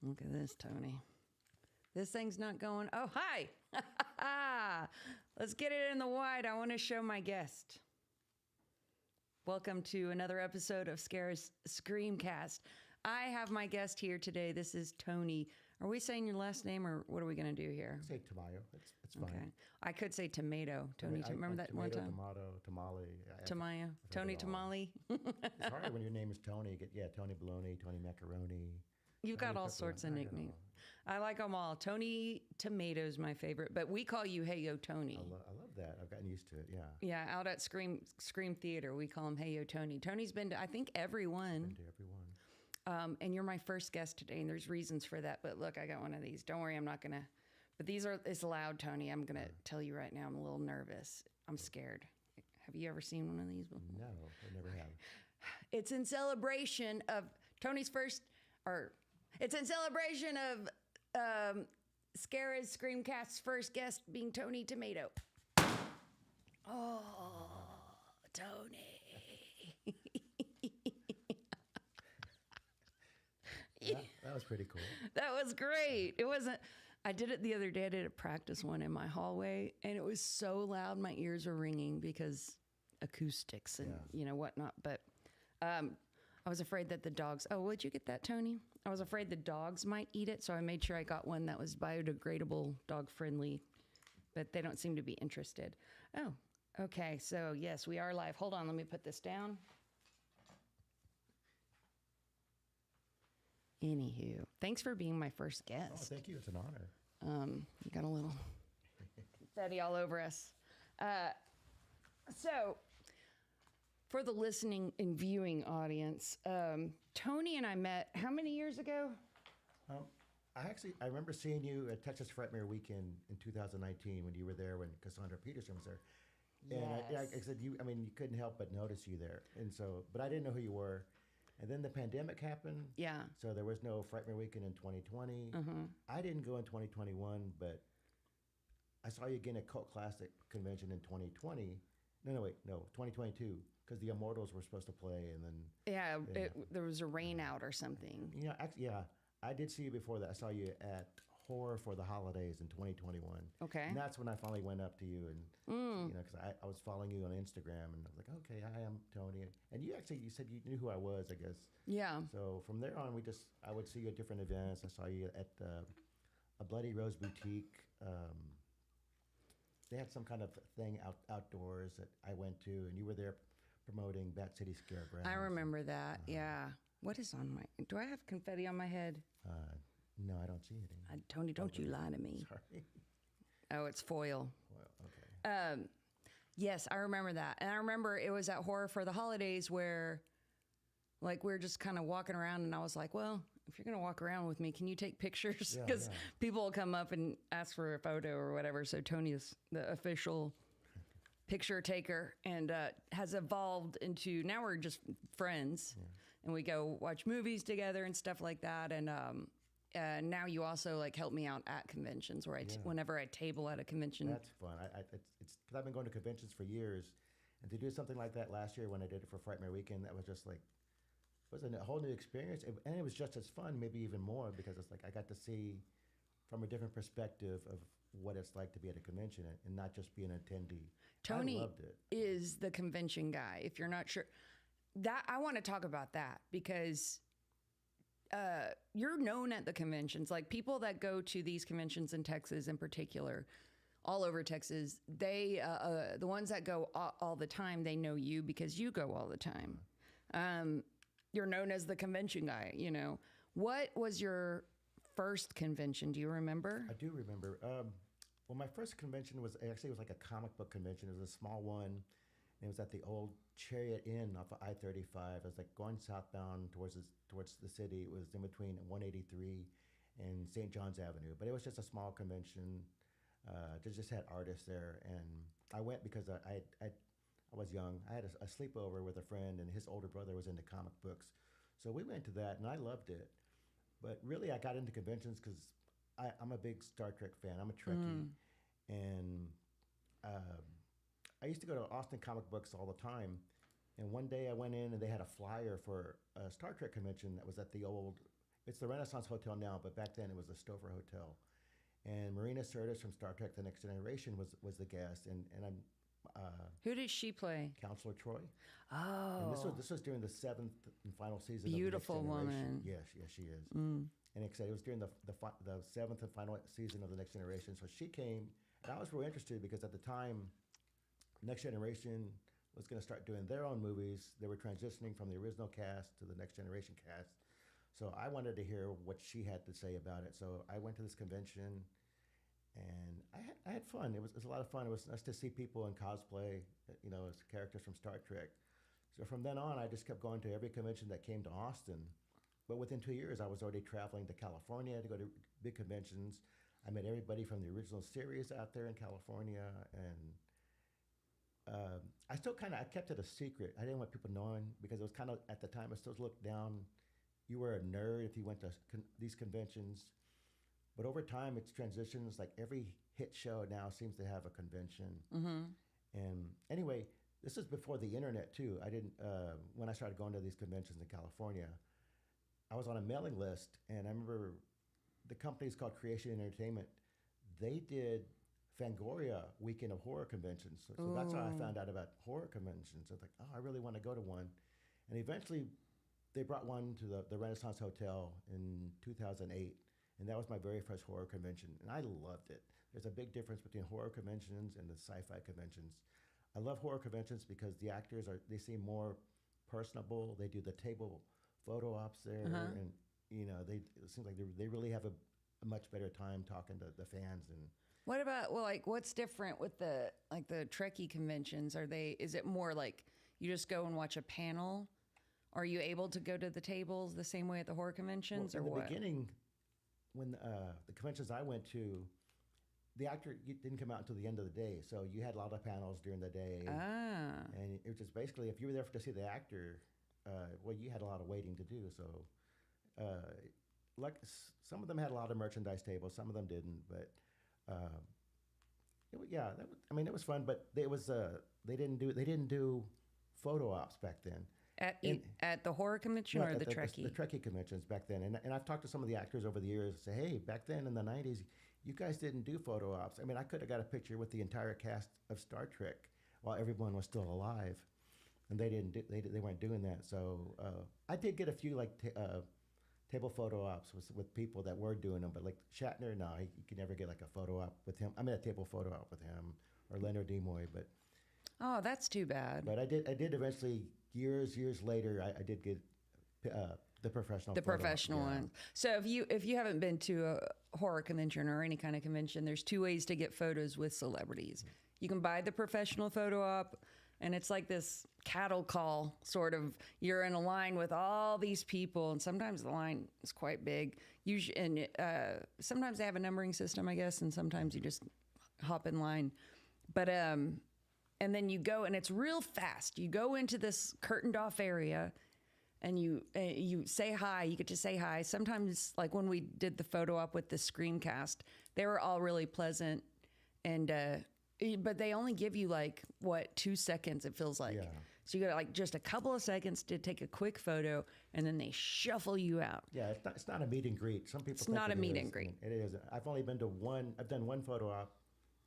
Look at this, Tony. This thing's not going. Oh, hi. Let's get it in the wide. I want to show my guest. Welcome to another episode of Scare's Screamcast. I have my guest here today. This is Tony. Are we saying your last name, or what are we going to do here? Say Tamayo. It's fine. Okay. I could say tomato. Tony, remember that tomato, one time? Tomato, tamale. Tamayo. Tony Tamale. It's hard when your name is Tony. Tony Bologna, Tony Macaroni. You've got all sorts of nicknames. I like them all. Tony Tomato's my favorite, but we call you Hey Yo Tony. I love that. I've gotten used to it. Yeah. Yeah, out at Scream Theater, we call him Hey Yo Tony. Tony's been to, I think, everyone. Been to everyone. And you're my first guest today, and there's reasons for that. But look, I got one of these. Don't worry, I'm not gonna. But it's loud, Tony. I'm gonna tell you right now, I'm a little nervous. I'm scared. Have you ever seen one of these before? No, I never have. It's in celebration of Tony's first, or it's in celebration of Scare's Screamcast's first guest being Tony Tomato. Oh, Tony. That was pretty cool. That was great. It wasn't. I did it the other day. I did a practice one in my hallway, and it was so loud my ears were ringing because acoustics and whatnot. But I was afraid that the dogs. Oh, would you get that, Tony? I was afraid the dogs might eat it, so I made sure I got one that was biodegradable, dog friendly. But they don't seem to be interested. Oh, okay. So yes, we are live. Hold on, let me put this down. Anywho, thanks for being my first guest. Oh, thank you. It's an honor. You got a little confetti all over us. So, for the listening and viewing audience, Tony and I met how many years ago? I remember seeing you at Texas Frightmare Weekend in 2019 when you were there when Cassandra Peterson was there. And I said, you couldn't help but notice you there. And so, but I didn't know who you were. And then the pandemic happened. Yeah. So there was no Frightmare Weekend in 2020. I didn't go in 2021, but I saw you again at Cult Classic Convention in 2020. No, 2022, because the Immortals were supposed to play, and then there was a rain out or something. I did see you before that. I saw you at Horror for the Holidays in 2021. Okay. And that's when I finally went up to you and, because I was following you on Instagram, and I was like, okay, I am Tony. And you said you knew who I was, I guess. Yeah. So from there on, I would see you at different events. I saw you at a Bloody Rose Boutique. They had some kind of thing outdoors that I went to, and you were there promoting Bat City Scaregrounds. I remember that, yeah. What is on my... Do I have confetti on my head? No, I don't see it. Tony, don't you lie to me. Sorry. Oh, it's foil. Well, okay. Yes, I remember that. And I remember it was at Horror for the Holidays where, like, we were just kind of walking around, and I was like, well, if you're going to walk around with me, can you take pictures? Because people will come up and ask for a photo or whatever. So Tony is the official picture taker and has evolved into, now we're just friends. Yeah. And we go watch movies together and stuff like that. And now you also like help me out at conventions where whenever I table at a convention. That's fun. It's because I've been going to conventions for years, and to do something like that last year when I did it for Frightmare Weekend, that was just like, was a whole new experience, and it was just as fun, maybe even more, because it's like I got to see from a different perspective of what it's like to be at a convention and not just be an attendee. Tony I loved it. Is the convention guy. If you're not sure, that I want to talk about that because you're known at the conventions. Like people that go to these conventions in Texas in particular, all over Texas, they the ones that go all the time, they know you because you go all the time. You're known as the convention guy, you know. What was your first convention? Do you remember? I do remember. Well, my first convention was like a comic book convention. It was a small one. And it was at the old Chariot Inn off of I-35. It was like going southbound towards the city. It was in between 183 and St. John's Avenue. But it was just a small convention. They just had artists there. And I went because I was young. I had a sleepover with a friend, and his older brother was into comic books. So we went to that, and I loved it. But really, I got into conventions because I'm a big Star Trek fan. I'm a Trekkie. And I used to go to Austin Comic Books all the time. And one day I went in, and they had a flyer for a Star Trek convention that was at the old it's the Renaissance Hotel now, but back then it was the Stover Hotel. And Marina Sirtis from Star Trek: The Next Generation was the guest, and I'm Who did she play? Counselor Troy. Oh, And this was during the 7th and final season. Beautiful of The Next Generation. woman. Yes, yes, she is. And like I said, it was during the 7th and final season of The Next Generation. So she came, and I was really interested because at the time, Next Generation was going to start doing their own movies. They were transitioning from the original cast to the Next Generation cast. So I wanted to hear what she had to say about it. So I went to this convention, and I had fun. It was a lot of fun. It was nice to see people in cosplay, as characters from Star Trek. So from then on, I just kept going to every convention that came to Austin. But within 2 years, I was already traveling to California to go to big conventions. I met everybody from the original series out there in California, and I still I kept it a secret. I didn't want people knowing because it was kind of, at the time, it still looked down. You were a nerd if you went to these conventions. But over time, it's transitions. Like every hit show now seems to have a convention. And anyway, this is before the internet too. I didn't, when I started going to these conventions in California, I was on a mailing list, and I remember the company's called Creation Entertainment. They did Fangoria Weekend of Horror Conventions. So that's how I found out about horror conventions. I was like, oh, I really want to go to one. And eventually they brought one to the Renaissance Hotel in 2008. And that was my very first horror convention. And I loved it. There's a big difference between horror conventions and the sci-fi conventions. I love horror conventions because the actors they seem more personable. They do the table photo ops there. And, it seems like they really have a much better time talking to the fans. And what about, what's different with the Trekkie conventions? Is it more like you just go and watch a panel? Are you able to go to the tables the same way at the horror conventions, or what? In the beginning, when the conventions I went to, the actor didn't come out until the end of the day. So you had a lot of panels during the day. And it was just basically, if you were there to see the actor, you had a lot of waiting to do. So some of them had a lot of merchandise tables, some of them didn't. But it was fun. But they didn't do photo ops back then. At the horror convention or the Trekkie? The Trekkie conventions back then. And I've talked to some of the actors over the years and say, hey, back then in the 90s, you guys didn't do photo ops. I mean, I could have got a picture with the entire cast of Star Trek while everyone was still alive. And they weren't doing that. So I did get a few table photo ops with people that were doing them. But like Shatner, no, you could never get like a photo op with him. I mean, a table photo op with him or Leonard Nimoy. But oh, that's too bad. But I did eventually. Years later, I did get the professional. The professional one. So if you haven't been to a horror convention or any kind of convention, there's two ways to get photos with celebrities. You can buy the professional photo op, and it's like this cattle call sort of. You're in a line with all these people, and sometimes the line is quite big. Usually, and sometimes they have a numbering system, I guess, and sometimes you just hop in line. But and then you go, and it's real fast. You go into this curtained off area, and you say hi. You get to say hi. Sometimes, like when we did the photo op with the Screamcast, they were all really pleasant, and but they only give you 2 seconds. It feels like. Yeah. So you got just a couple of seconds to take a quick photo, and then they shuffle you out. Yeah, it's not a meet and greet. Some people. It's think not a meet is, and greet. It is. I've only been to one. I've done one photo op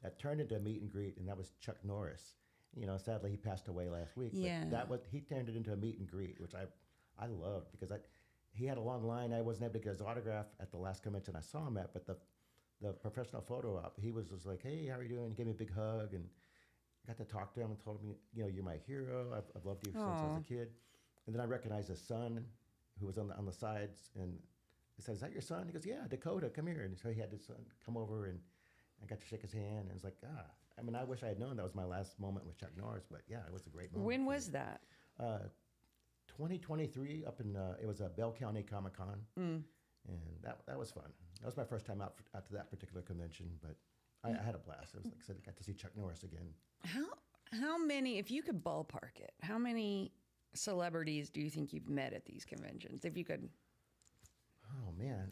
that turned into a meet and greet, and that was Chuck Norris. Sadly he passed away last week. Yeah. But he turned it into a meet and greet, which I loved because he had a long line. I wasn't able to get his autograph at the last convention I saw him at, but the professional photo op, he was just like, hey, how are you doing? He gave me a big hug, and I got to talk to him and told me, you're my hero. I've loved you since I was a kid. And then I recognized his son, who was on the sides, and I said, is that your son? He goes, yeah, Dakota, come here. And so he had his son come over, and I got to shake his hand, and it's like, I mean, I wish I had known that was my last moment with Chuck Norris, but yeah, it was a great moment. When was that? 2023 up in, it was a Bell County Comic-Con, and that was fun. That was my first time out to that particular convention, but I had a blast. It was like I said, I got to see Chuck Norris again. How many, if you could ballpark it, how many celebrities do you think you've met at these conventions? If you could. Oh, man.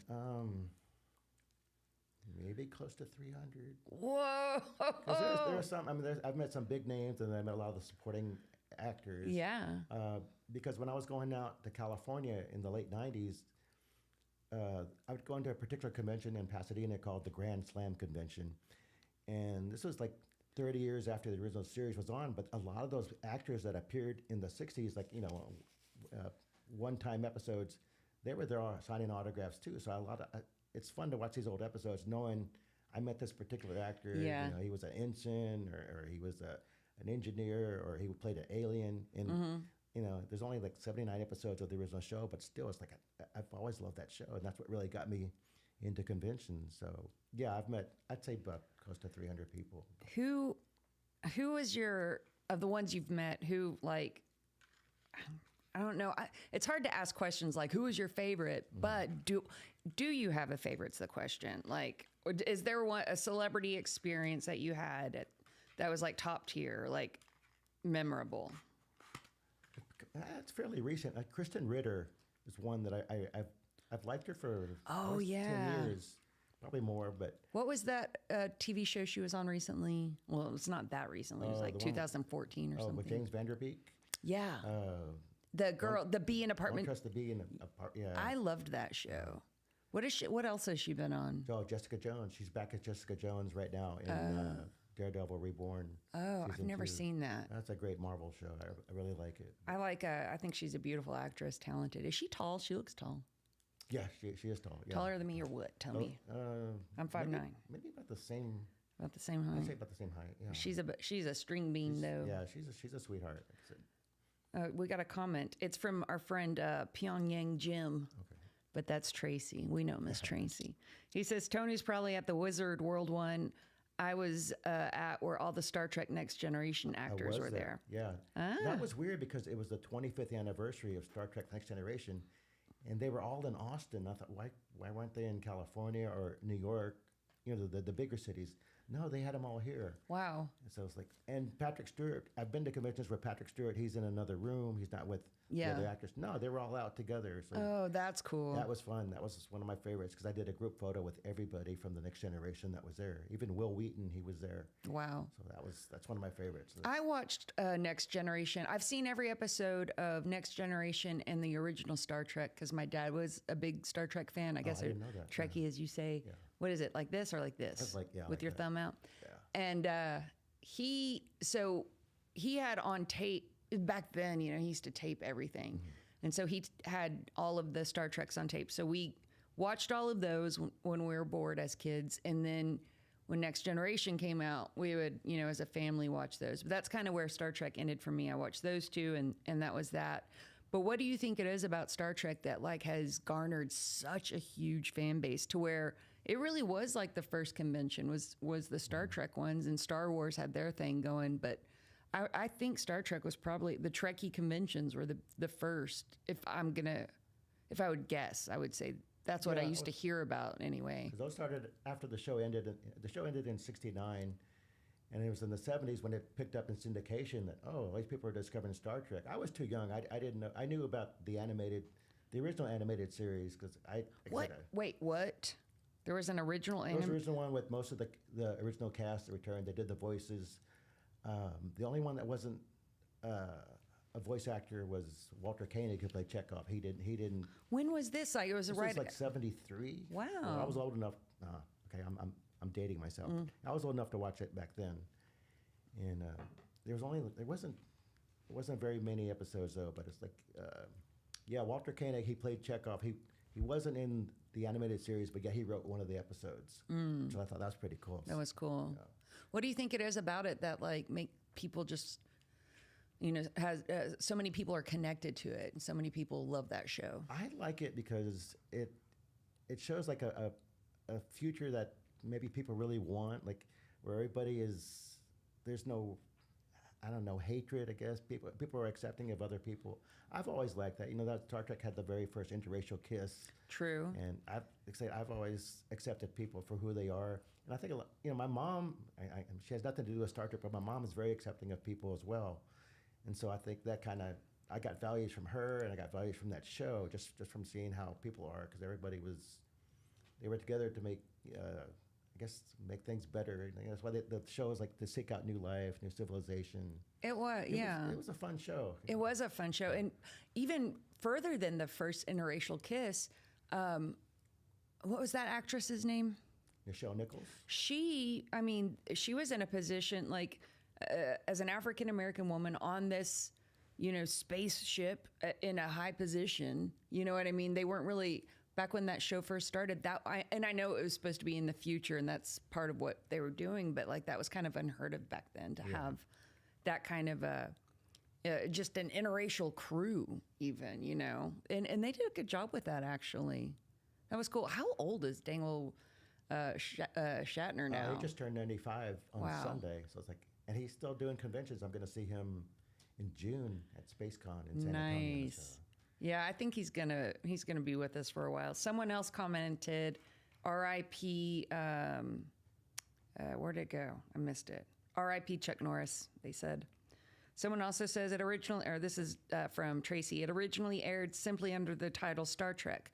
Maybe close to 300. Whoa! There are some. I mean, I've met some big names, and I met a lot of the supporting actors. Yeah. Because when I was going out to California in the late '90s, I would go into a particular convention in Pasadena called the Grand Slam Convention, and this was like 30 years after the original series was on. But a lot of those actors that appeared in the 60s, like one-time episodes, they were there signing autographs too. So it's fun to watch these old episodes, knowing I met this particular actor. Yeah. He was an ensign, or he was an engineer, or he played an alien. And there's only like 79 episodes of the original show, but still, it's like I've always loved that show, and that's what really got me into conventions. So yeah, I've met, I'd say, about close to 300 people. Who is of the ones you've met? Who, like, I don't know. It's hard to ask questions like who is your favorite, but do you have a favorite's the question. Like, is there a celebrity experience that you had that was like top tier, like memorable? It's fairly recent. Kristen Ritter is one that I've liked her for 10 years, probably more. But what was that TV show she was on recently? Well, it's not that recently. It was like 2014 or something. With James Vanderbeek. Yeah. The girl, the bee in apartment. Don't Trust the Bee in apartment. Yeah. I loved that show. What else has she been on? Oh, Jessica Jones. She's back as Jessica Jones right now in Daredevil Reborn. Oh, I've never seen that. That's a great Marvel show. I really like it. I think she's a beautiful actress, talented. Is she tall? She looks tall. Yeah, she is tall. Yeah. Taller than me or what? Tell me. I'm 5'9". Maybe about the same. About the same height. I'd say about the same height. Yeah. She's a string bean though. Yeah, she's a sweetheart. We got a comment. It's from our friend Pyongyang Jim. Okay. But that's Tracy. We know Miss Tracy. He says, Tony's probably at the Wizard World one I was at where all the Star Trek Next Generation actors were there. Yeah. That was weird because it was the 25th anniversary of Star Trek Next Generation, and they were all in Austin. I thought, why weren't they in California or New York, the bigger cities? No, they had them all here. Wow. And so it's like, and Patrick Stewart, I've been to conventions where Patrick Stewart, he's in another room. He's not with the other actors. No, they were all out together. So oh, that's cool. That was fun. That was one of my favorites because I did a group photo with everybody from the Next Generation that was there. Even Will Wheaton, he was there. Wow. So that's one of my favorites. I watched Next Generation. I've seen every episode of Next Generation and the original Star Trek because my dad was a big Star Trek fan. I guess I didn't know that. Trekkie, as you say. Yeah. What is it, like this or like this? It's like, with your that. thumb out? Yeah. And he had on tape, back then, he used to tape everything. Mm-hmm. And so he had all of the Star Treks on tape. So we watched all of those when we were bored as kids. And then when Next Generation came out, we would, as a family watch those. But that's kind of where Star Trek ended for me. I watched those two and that was that. But what do you think it is about Star Trek that has garnered such a huge fan base to where it really was like the first convention was the Star Trek ones, and Star Wars had their thing going. But I think Star Trek was probably the Trekkie conventions were the first. If I would guess, I would say that's what I used to hear about anyway. Because those started after the show ended. The show ended in '69. And it was in the 70s when it picked up in syndication that, all these people are discovering Star Trek. I was too young. I didn't know. I knew about the original animated series because Wait, what? There was an original There was an original one with most of the original cast that returned. They did the voices. The only one that wasn't a voice actor was Walter Koenig, who played Chekhov. He didn't. When was this? It was this was like 73. Wow. Well, I was old enough. Okay, I'm dating myself. I was old enough to watch it back then, and there wasn't very many episodes though. But it's like, Walter Koenig, he played Chekhov. He wasn't in the animated series, but he wrote one of the episodes. So I thought that was pretty cool. That was cool. Yeah. What do you think it is about it that make people just, has so many people are connected to it and so many people love that show? I like it because it shows like a future that maybe people really want, like where everybody is, there's no, I don't know, hatred, I guess. People are accepting of other people. I've always liked that. That Star Trek had the very first interracial kiss. True. And I've always accepted people for who they are. And I think, my mom, she has nothing to do with Star Trek, but my mom is very accepting of people as well. And so I think that I got values from her and I got values from that show, just from seeing how people are, because they were together to make, make things better. That's why the show is like to seek out new life, new civilization. It was, It was a fun show. It was a fun show. And even further than the first interracial kiss, what was that actress's name? Nichelle Nichols. She was in a position like as an African American woman on this, spaceship in a high position. You know what I mean? They weren't really back when that show first started. And I know it was supposed to be in the future, and that's part of what they were doing. But like that was kind of unheard of back then to have that kind of just an interracial crew, even. And they did a good job with that actually. That was cool. How old is Dangle Shatner now? He just turned 95 on Sunday, so it's like, and he's still doing conventions. I'm going to see him in June at SpaceCon in San Antonio. Nice. So. Yeah, I think he's gonna be with us for a while. Someone else commented, "R.I.P." Where'd it go? I missed it. R.I.P. Chuck Norris. They said. Someone also says this is from Tracy. It originally aired simply under the title Star Trek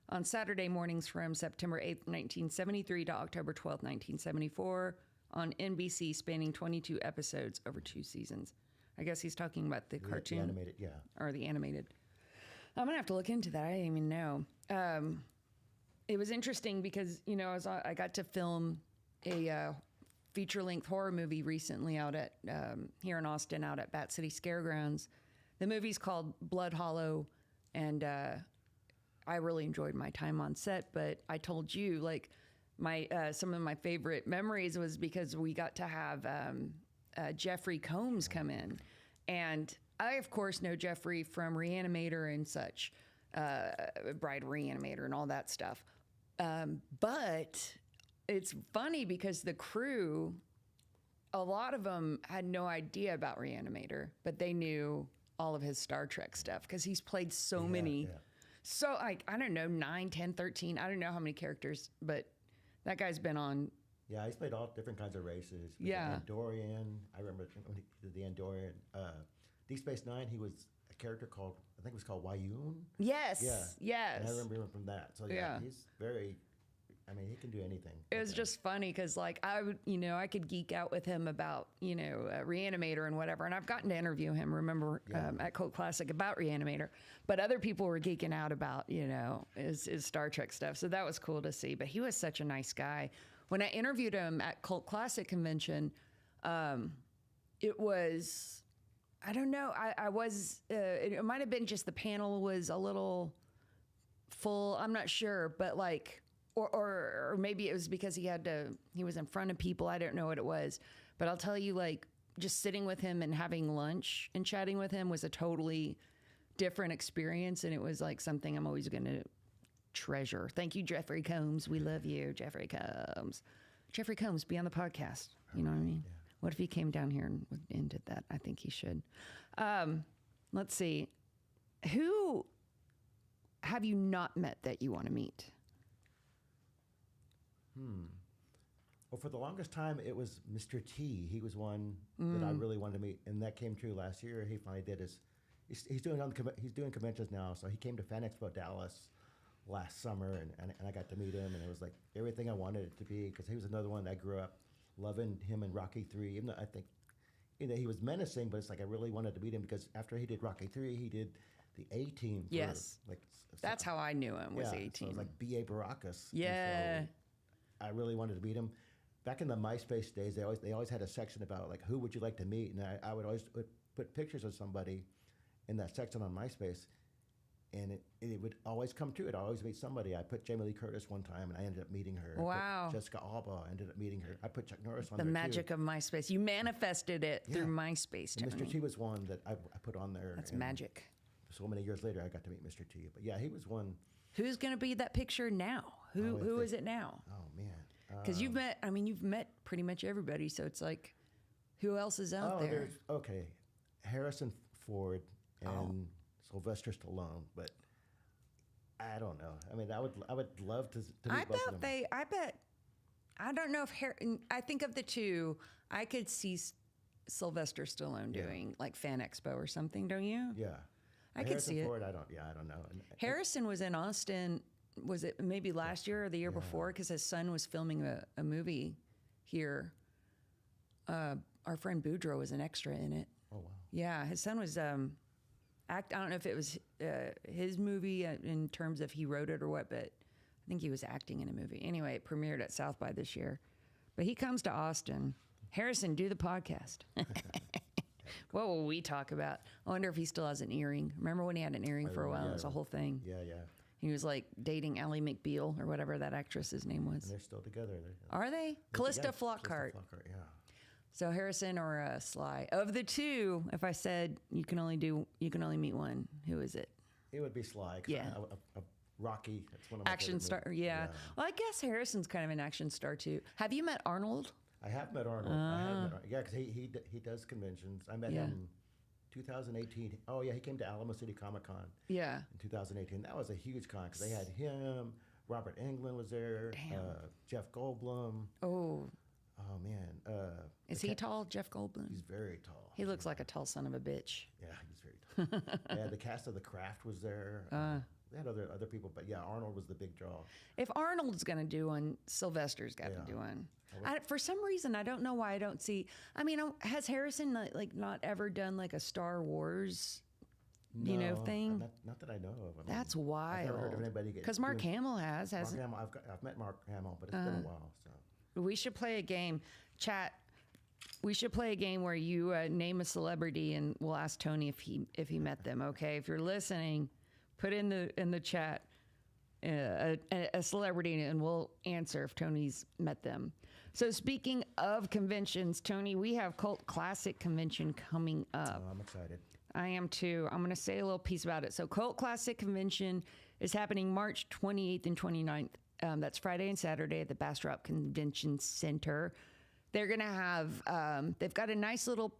on Saturday mornings from September 8th, 1973 to October 12th, 1974 on NBC, spanning 22 episodes over 2 seasons. I guess he's talking about the cartoon. The animated, yeah. Or the animated. I'm going to have to look into that. I didn't even know. It was interesting because, I got to film a feature-length horror movie recently out at, here in Austin, out at Bat City Scaregrounds. The movie's called Blood Hollow, and I really enjoyed my time on set, but I told you, like, some of my favorite memories was because we got to have Jeffrey Combs come in. And I, of course, know Jeffrey from Reanimator and such, Bride Reanimator and all that stuff. But it's funny because the crew, a lot of them had no idea about Reanimator, but they knew all of his Star Trek stuff because he's played so many. Yeah. So, I don't know, 9, 10, 13. I don't know how many characters, but that guy's been on. Yeah, he's played all different kinds of races. Yeah. Andorian. I remember when he did the Andorian. Deep Space Nine, he was a character called, I think it was called Wayun. Yes. Yeah. Yes. And I remember him from that. So, yeah. He's very, he can do anything. It was just funny because, like, I would, I could geek out with him about, Reanimator and whatever. And I've gotten to interview him, remember, at Cult Classic about Reanimator. But other people were geeking out about, his Star Trek stuff. So that was cool to see. But he was such a nice guy. When I interviewed him at Cult Classic Convention, it was, I don't know, I was, it might have been just the panel was a little full. I'm not sure. But, like, or maybe it was because he was in front of people. I don't know what it was. But I'll tell you, like, just sitting with him and having lunch and chatting with him was a totally different experience. And it was like something I'm always going to treasure. Thank you, Jeffrey Combs. We love you, Jeffrey Combs. Jeffrey Combs, be on the podcast. You know what I mean? Yeah. What if he came down here and did that? I think he should. Let's see. Who have you not met that you want to meet? Well, for the longest time, it was Mr. T. He was one that I really wanted to meet, and that came true last year. He finally did his. He's doing conventions now, so he came to Fan Expo Dallas last summer, and I got to meet him, and it was like everything I wanted it to be, because he was another one that I grew up loving him in Rocky III. Even though I think, he was menacing, but it's like I really wanted to meet him because after he did Rocky III, he did the A-Team. Yes, that's how I knew him. Was A-Team. So it was like B.A. Baracus. Yeah. I really wanted to meet him. Back in the MySpace days, they always had a section about, like, who would you like to meet, and I would always put pictures of somebody in that section on MySpace, and it would always come true. I'd always meet somebody. I put Jamie Lee Curtis one time, and I ended up meeting her. Wow. I put Jessica Alba, I ended up meeting her. I put Chuck Norris on the there, magic too. of MySpace. You manifested it through MySpace, Tony. Mr. T was one that I put on there. That's magic. So many years later, I got to meet Mr. T. But yeah, he was one. Who's going to be that picture now? Who is it now? Oh, man. Because you've met pretty much everybody, so it's like, who else is out there? Okay, Harrison Ford and Sylvester Stallone, but I don't know. I would love to meet both of them. I don't know if I think of the two, I could see Sylvester Stallone doing like Fan Expo or something, don't you? Yeah. I could see Ford, it. I don't know. Harrison was in Austin. Was it maybe last year or the year before? Because his son was filming a movie here. Our friend Boudreaux was an extra in it. Oh, wow. Yeah, his son was I don't know if it was his movie in terms of he wrote it or what, but I think he was acting in a movie. Anyway, it premiered at South by this year. But he comes to Austin. Harrison, do the podcast. What will we talk about? I wonder if he still has an earring. Remember when he had an earring for a while? It was a whole thing. Yeah, yeah. He was like dating Ally McBeal or whatever that actress's name was. And they're still together. Are they? Callista Flockhart. Yeah. So Harrison or Sly? Of the two, if I said you can only meet one, who is it? It would be Sly. Yeah. A Rocky. That's one of my action star. Yeah. Well, I guess Harrison's kind of an action star too. Have you met Arnold? I have met Arnold. Yeah, because he does conventions. I met him 2018. Oh yeah, he came to Alamo City Comic Con. Yeah. In 2018, that was a huge con because they had him. Robert Englund was there. Jeff Goldblum. Oh man. Is he tall, Jeff Goldblum? He's very tall. He looks like a tall son of a bitch. Yeah, he's very tall. Yeah, the cast of The Craft was there. They had other people, but yeah, Arnold was the big draw. If Arnold's going to do one, Sylvester's got to do one. For some reason, I don't know why I don't see. I mean, has Harrison not ever done like a Star Wars, thing? Not that I know of. I mean, that's wild. I've never heard of anybody because Mark Hamill has. Mark Hamill, I've met Mark Hamill, but it's been a while. So we should play a game, chat. We should play a game where you name a celebrity and we'll ask Tony if he met them. Okay, if you're listening, put in the chat a celebrity and we'll answer if Tony's met them. So speaking of conventions, Tony, we have Cult Classic Convention coming up. I'm excited. I am too. I'm going to say a little piece about it. So Cult Classic Convention is happening March 28th and 29th. That's Friday and Saturday at the Bastrop Convention Center. They're going to have, they've got a nice little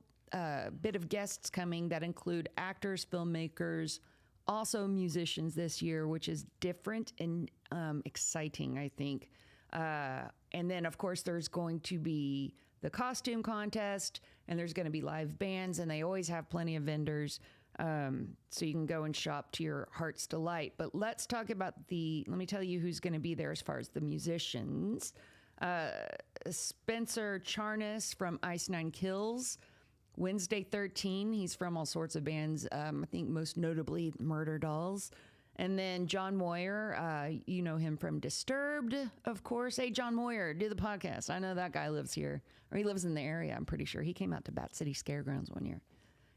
bit of guests coming that include actors, filmmakers, also musicians this year, which is different and exciting, I think. And then, of course, there's going to be the costume contest, and there's going to be live bands, and they always have plenty of vendors, so you can go and shop to your heart's delight. But let's talk about let me tell you who's going to be there as far as the musicians. Spencer Charnas from Ice Nine Kills. Wednesday 13, he's from all sorts of bands, I think most notably Murder Dolls. And then John Moyer, you know him from Disturbed, of course. Hey, John Moyer, do the podcast. I know that guy lives here, or he lives in the area, I'm pretty sure. He came out to Bat City Scaregrounds one year.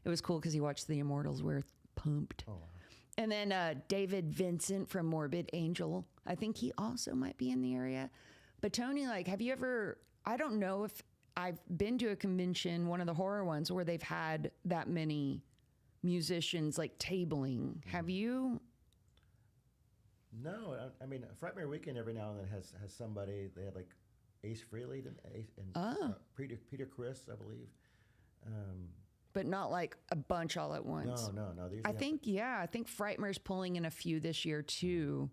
It was cool because he watched The Immortals were pumped. Oh, wow. And then David Vincent from Morbid Angel. I think he also might be in the area. But Tony, have you ever, I don't know if I've been to a convention, one of the horror ones, where they've had that many musicians, tabling. Have you? No, I mean, Frightmare Weekend every now and then has somebody. They had Ace Frehley and Peter Criss, I believe. But not a bunch all at once. No. I think Frightmare's pulling in a few this year too.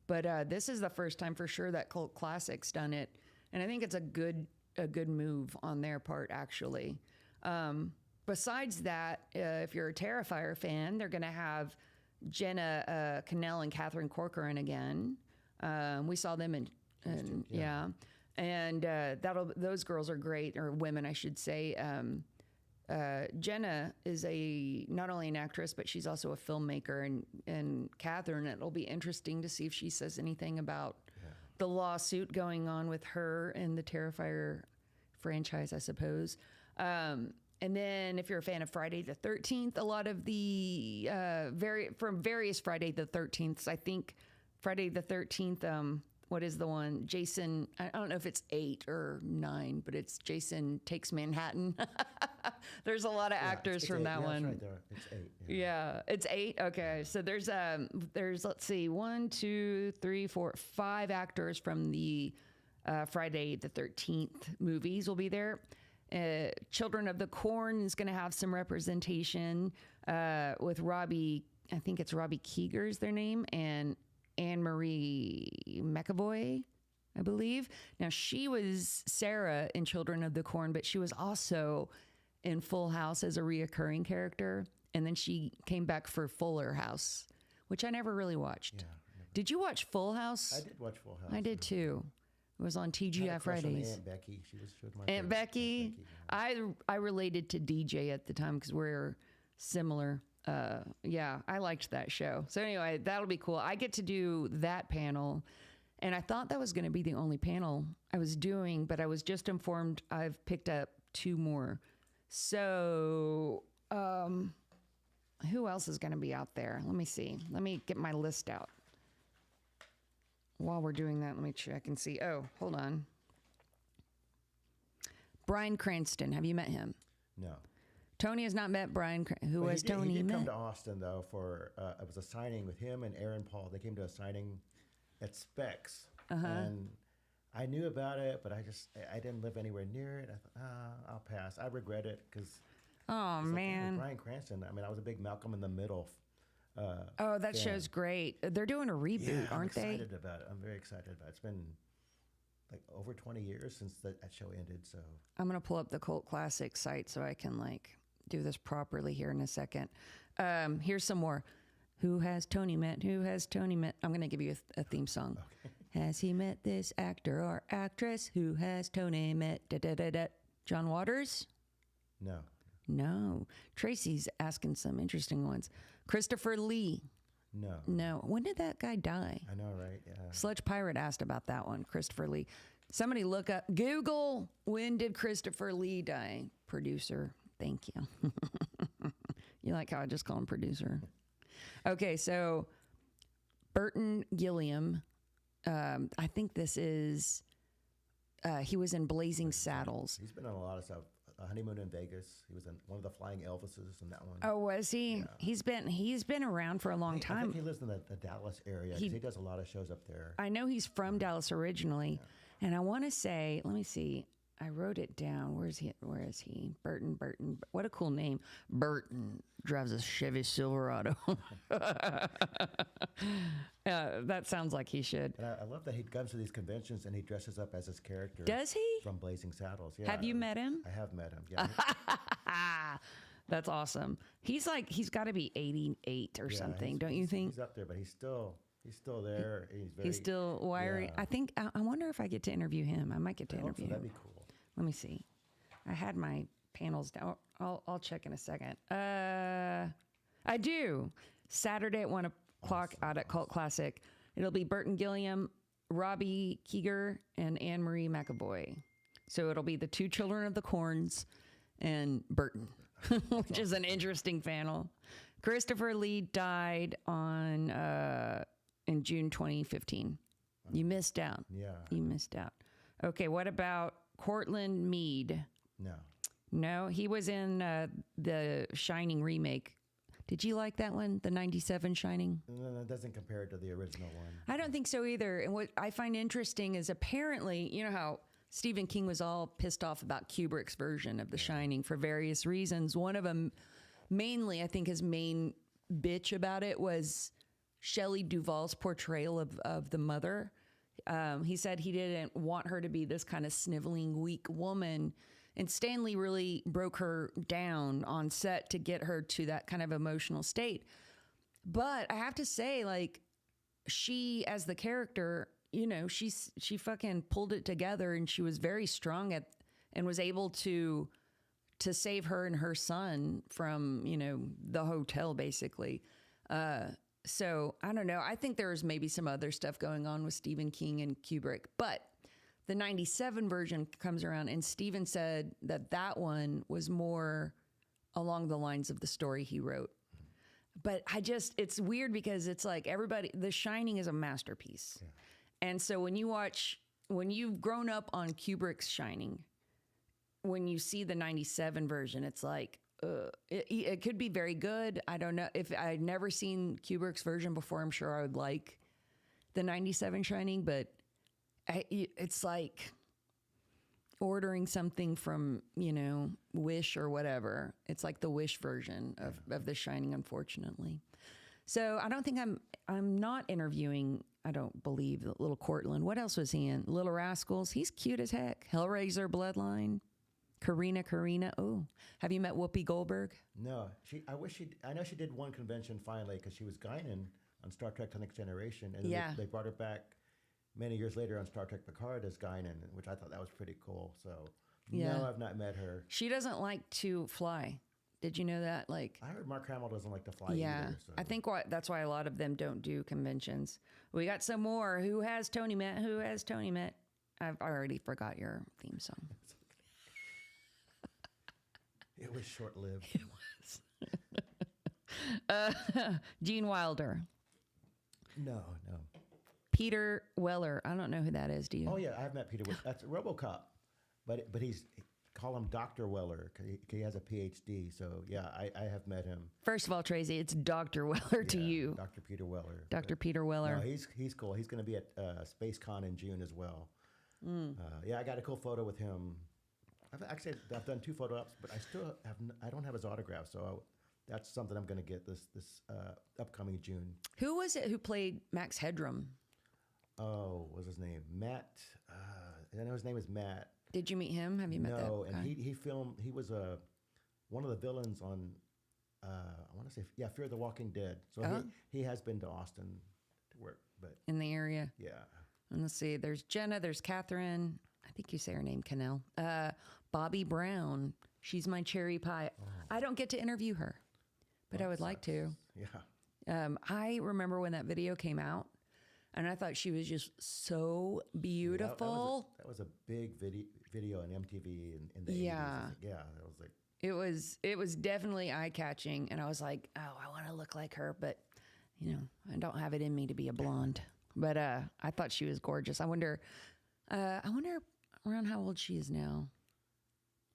But this is the first time for sure that Cult Classic's done it, and I think it's a good move on their part, actually. Besides that, if you're a Terrifier fan, they're going to have Jenna Cannell and Catherine Corcoran again. We saw them in and those girls are great, or women, I should say. Jenna is not only an actress, but she's also a filmmaker, and Catherine, it'll be interesting to see if she says anything about the lawsuit going on with her and the Terrifier franchise, I suppose. And then if you're a fan of Friday the 13th, a lot of the from various Friday the 13th, I think Friday the 13th, what is the one? Jason, I don't know if it's 8 or 9, but it's Jason Takes Manhattan. There's a lot of actors from that one. That's right there. It's 8. Yeah, it's 8. Okay, so there's let's see, 1, 2, 3, 4, 5 actors from the Friday the 13th movies will be there. Children of the Corn is going to have some representation with Robbie. I think it's Robbie Keeger's their name, and Anne-Marie McAvoy, I believe. Now, she was Sarah in Children of the Corn, but she was also in Full House as a reoccurring character. And then she came back for Fuller House, which I never really watched. Yeah, Did you watch Full House? I did watch Full House. I did too. It was on TGI Fridays. Aunt Becky. She was my Aunt Becky. I related to DJ at the time because we're similar. I liked that show. So anyway, that'll be cool. I get to do that panel. And I thought that was going to be the only panel I was doing, but I was just informed I've picked up 2 more. So, who else is going to be out there? Let me see. Let me get my list out. While we're doing that, let me check and see. Oh, hold on. Bryan Cranston. Have you met him? No. Tony has not met Bryan. Who But has Tony He did met? come to Austin, though, for it was a signing with him and Aaron Paul. They came to a signing at Specs. And I knew about it, but I didn't live anywhere near it. I thought, I'll pass. I regret it because... Oh, man. Bryan Cranston. I mean, I was a big Malcolm in the Middle Oh, that fan. show's great. They're doing a reboot, aren't they? I'm excited about it. I'm very excited about it. It's been like over 20 years since that show ended. So I'm going to pull up the Cult Classic site so I can like do this properly here in a second. Here's some more. Who has Tony met? Who has Tony met? I'm going to give you a theme song. Okay. Has he met this actor or actress? Who has Tony met? Da, da, da, da. John Waters? No. No. Tracy's asking some interesting ones. Christopher Lee? No. No. When did that guy die? I know, right? Yeah. Sludge Pirate asked about that one, Christopher Lee. Somebody look up, Google, when did Christopher Lee die? Producer, thank you. You like how I just call him producer? Okay, so Burton Gilliam, I think this is, he was in Blazing Saddles. He's been on a lot of stuff. Honeymoon in Vegas. He was in one of the Flying Elvises in that one. Oh, was he? Yeah. He's been around for a long time. I think he lives in the Dallas area because he does a lot of shows up there. I know he's from Dallas originally, and I want to say, let me see. I wrote it down. Where is he? Burton. What a cool name. Burton drives a Chevy Silverado. That sounds like he should. And I love that he comes to these conventions and he dresses up as his character. Does he? From Blazing Saddles. Yeah. Have you met him? I have met him. Yeah. That's awesome. He's got to be 88 or something, don't you think? He's up there, but he's still there. He's still wiry. Yeah. I think. I wonder if I get to interview him. I might get to interview him. That'd be cool. Let me see. I had my panels down. I'll check in a second. I do. Saturday at 1 o'clock out at Cult Classic. It'll be Burton Gilliam, Robbie Keeger, and Anne Marie McAvoy. So it'll be the 2 children of the Corns and Burton, which is an interesting panel. Christopher Lee died in June 2015. You missed out. Yeah. You missed out. Okay, what about Courtland Mead? No, he was in the Shining remake. Did you like that one, the 97 Shining? No, it doesn't compare it to the original one. I don't think so either. And what I find interesting is apparently, you know how Stephen King was all pissed off about Kubrick's version of The Shining for various reasons. One of them, mainly, I think his main bitch about it was Shelley Duvall's portrayal of the mother. He said he didn't want her to be this kind of sniveling, weak woman. And Stanley really broke her down on set to get her to that kind of emotional state. But I have to say, like, she, as the character, you know, she fucking pulled it together, and she was very strong and was able to save her and her son from, you know, the hotel, basically. So I don't know. I think there's maybe some other stuff going on with Stephen King and Kubrick, but the 97 version comes around, and Stephen said that one was more along the lines of the story he wrote. But it's weird because it's like The Shining is a masterpiece. Yeah. And so when you've grown up on Kubrick's Shining, when you see the 97 version, it's like, it could be very good. I don't know. If I'd never seen Kubrick's version before, I'm sure I would like the 97 Shining, but it's like ordering something from, you know, Wish or whatever. It's like the Wish version of The Shining, unfortunately. So I don't think I'm not interviewing, I don't believe, little Courtland. What else was he in? Little Rascals. He's cute as heck. Hellraiser Bloodline. Karina. Oh, have you met Whoopi Goldberg? No. I know she did one convention finally because she was Guinan on Star Trek The Next Generation. And they brought her back many years later on Star Trek Picard as Guinan, which I thought that was pretty cool. So no, I've not met her. She doesn't like to fly. Did you know that? Like, I heard Mark Hamill doesn't like to fly yeah, either. So. I think that's why a lot of them don't do conventions. We got some more. Who has Tony met? Who has Tony met? I've already forgot your theme song. It was short-lived. It was. Gene Wilder. No. Peter Weller. I don't know who that is. Do you? Oh yeah, I've met Peter. That's RoboCop, but he's call him Dr. Weller because he has a PhD. So yeah, I have met him. First of all, Tracy, it's Dr. Weller to you. Dr. Peter Weller. Dr. Peter Weller. No, he's cool. He's going to be at SpaceCon in June as well. Yeah, I got a cool photo with him. I've done 2 photo ops, but I don't have his autograph, so that's something I'm going to get this upcoming June. Who was it who played Max Headroom? Oh, what was his name? Matt. I know his name is Matt. Did you meet him? Have you met that? No, and he filmed. He was one of the villains on. I want to say Fear the Walking Dead. So he has been to Austin to work, but in the area. Yeah. And let's see. There's Jenna. There's Catherine. I think you say her name, Cannell. Bobby Brown. She's my cherry pie. Oh. I don't get to interview her, but I would like to. Yeah. I remember when that video came out, and I thought she was just so beautiful. That was a big video on MTV in the 80s. Yeah, that was like. It was definitely eye-catching, and I was like, oh, I want to look like her, but, I don't have it in me to be a blonde. But I thought she was gorgeous. I wonder around how old she is now.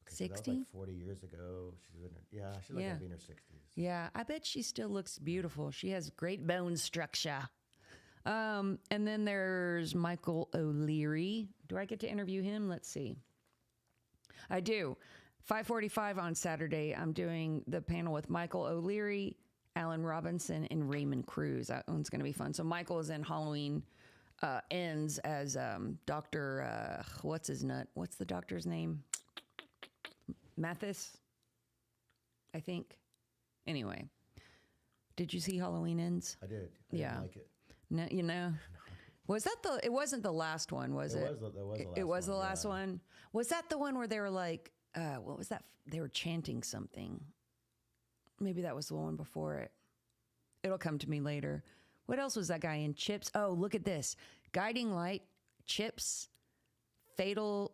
60? So that was like 40 years ago. She's like gonna be in her 60s. Yeah, I bet she still looks beautiful. She has great bone structure. And then there's Michael O'Leary. Do I get to interview him? Let's see. I do. 5:45 on Saturday, I'm doing the panel with Michael O'Leary, Alan Robinson, and Raymond Cruz. That one's going to be fun. So Michael is in Halloween Ends as Dr. What's his nut? What's the doctor's name? Mathis, I think. Anyway, did you see Halloween Ends? I did. I didn't like it. No, Was that it wasn't the last one, was it? It was the last one. Was that the one where they were like, what was that? They were chanting something. Maybe that was the one before it. It'll come to me later. What else was that guy in? Chips. Oh, look at this. Guiding Light, Chips, Fatal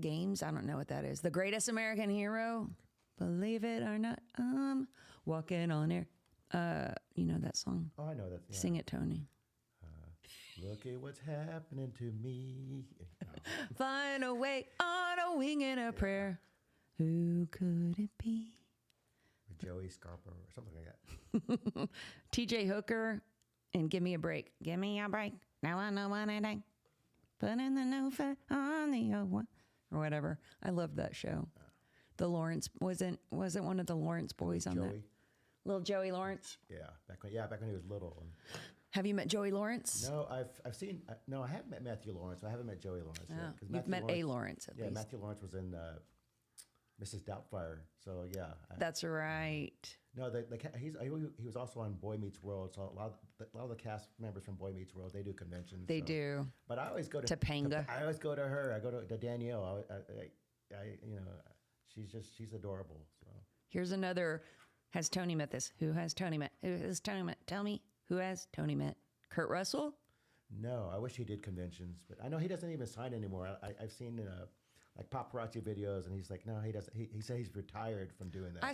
Games. I don't know what that is. The Greatest American Hero. Believe it or not, walking on air. You know that song? Oh, I know that. Yeah. Sing it, Tony. Look at what's happening to me. Flying away on a wing and a prayer. Who could it be? Joey Scarpa or something like that. TJ Hooker and Give Me a Break. Give me a break. Now I know what I think. Put in the new fit on the old one. Or whatever. I loved that show. The Lawrence wasn't one of the Lawrence boys on that? Little Joey Lawrence? Yeah, back when he was little. Have you met Joey Lawrence? No, I've seen. No, I haven't met Matthew Lawrence. I haven't met Joey Lawrence. Oh, you've met A. Lawrence at least. Matthew Lawrence was in Mrs. Doubtfire. So yeah. That's right. No, he was also on Boy Meets World. So a lot of the cast members from Boy Meets World, they do conventions. They do. But I always go to Topanga. I always go to her. I go to Danielle. She's adorable. So here's another. Has Tony met this? Who has Tony met? Who has Tony met? Tell me, who has Tony met? Kurt Russell? No, I wish he did conventions, but I know he doesn't even sign anymore. I've seen like paparazzi videos, and he's like, no, he doesn't. He said he's retired from doing that. I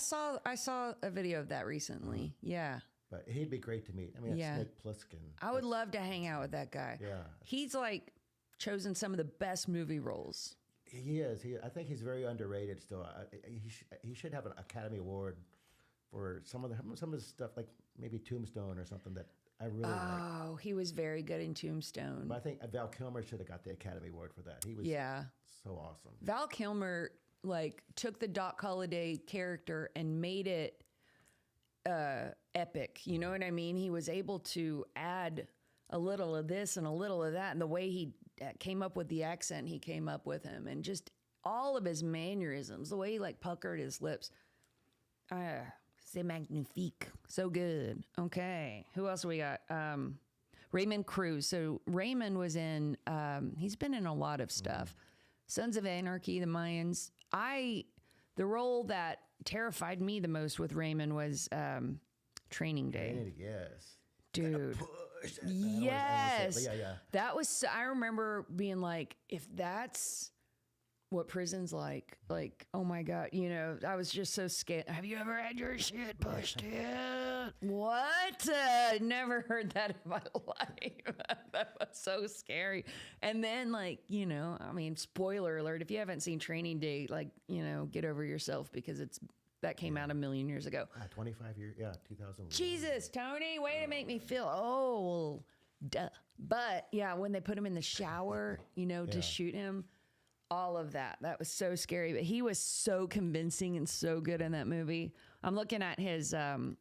saw a video of that recently. Yeah. But he'd be great to meet. I mean, Snake Plissken. I would love to hang out with that guy. Yeah. He's like chosen some of the best movie roles. He is. I think he's very underrated still. He should have an Academy Award for some of his stuff, like maybe Tombstone or something that I really like. Oh, he was very good in Tombstone. But I think Val Kilmer should have got the Academy Award for that. He was so awesome. Val Kilmer took the Doc Holliday character and made it epic. You know what I mean? He was able to add a little of this and a little of that, and the way he came up with the accent he came up with him, and just all of his mannerisms, the way he puckered his lips. C'est magnifique. So good. Okay. Who else we got? Raymond Cruz. So Raymond was in, he's been in a lot of stuff. Sons of Anarchy, The Mayans. I The role that terrified me the most with Raymond was Training Day. Yes. Dude. Push. Yes. Yeah. That was, I remember being like, if that's what prison's like, oh my God, you know, I was just so scared. Have you ever had your shit pushed in? What? Never heard that in my life. That was so scary. And then, like, you know, I mean, spoiler alert, if you haven't seen Training Day, like, you know, get over yourself, because that came out a million years ago. 25 years, 2000. Jesus, Tony, way to make me feel old. Duh. But yeah, when they put him in the shower, you know, to shoot him, all of that was so scary. But he was so convincing and so good in that movie. I'm looking at his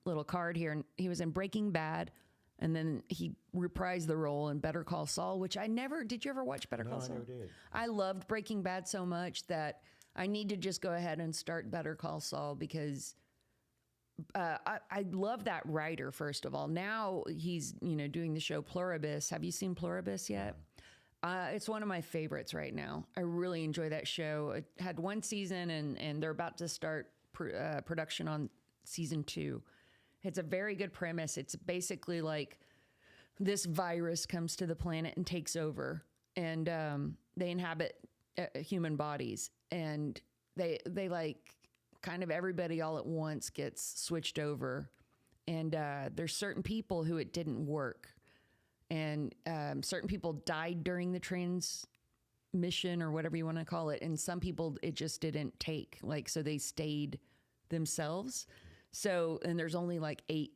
little card here, and he was in Breaking Bad, and then he reprised the role in Better Call Saul, which did you ever watch Better Call Saul? I never did. I loved Breaking Bad so much that I need to just go ahead and start Better Call Saul, because I love that writer, first of all. Now he's, you know, doing the show Pluribus. Have you seen Pluribus yet? It's one of my favorites right now. I really enjoy that show. It had one season, and they're about to start production on season 2. It's a very good premise. It's basically like this virus comes to the planet and takes over, and they inhabit human bodies, and they like kind of everybody all at once gets switched over, and there's certain people who it didn't work. And certain people died during the transmission, or whatever you want to call it. And some people, it just didn't take. Like, so they stayed themselves. So, and there's only like eight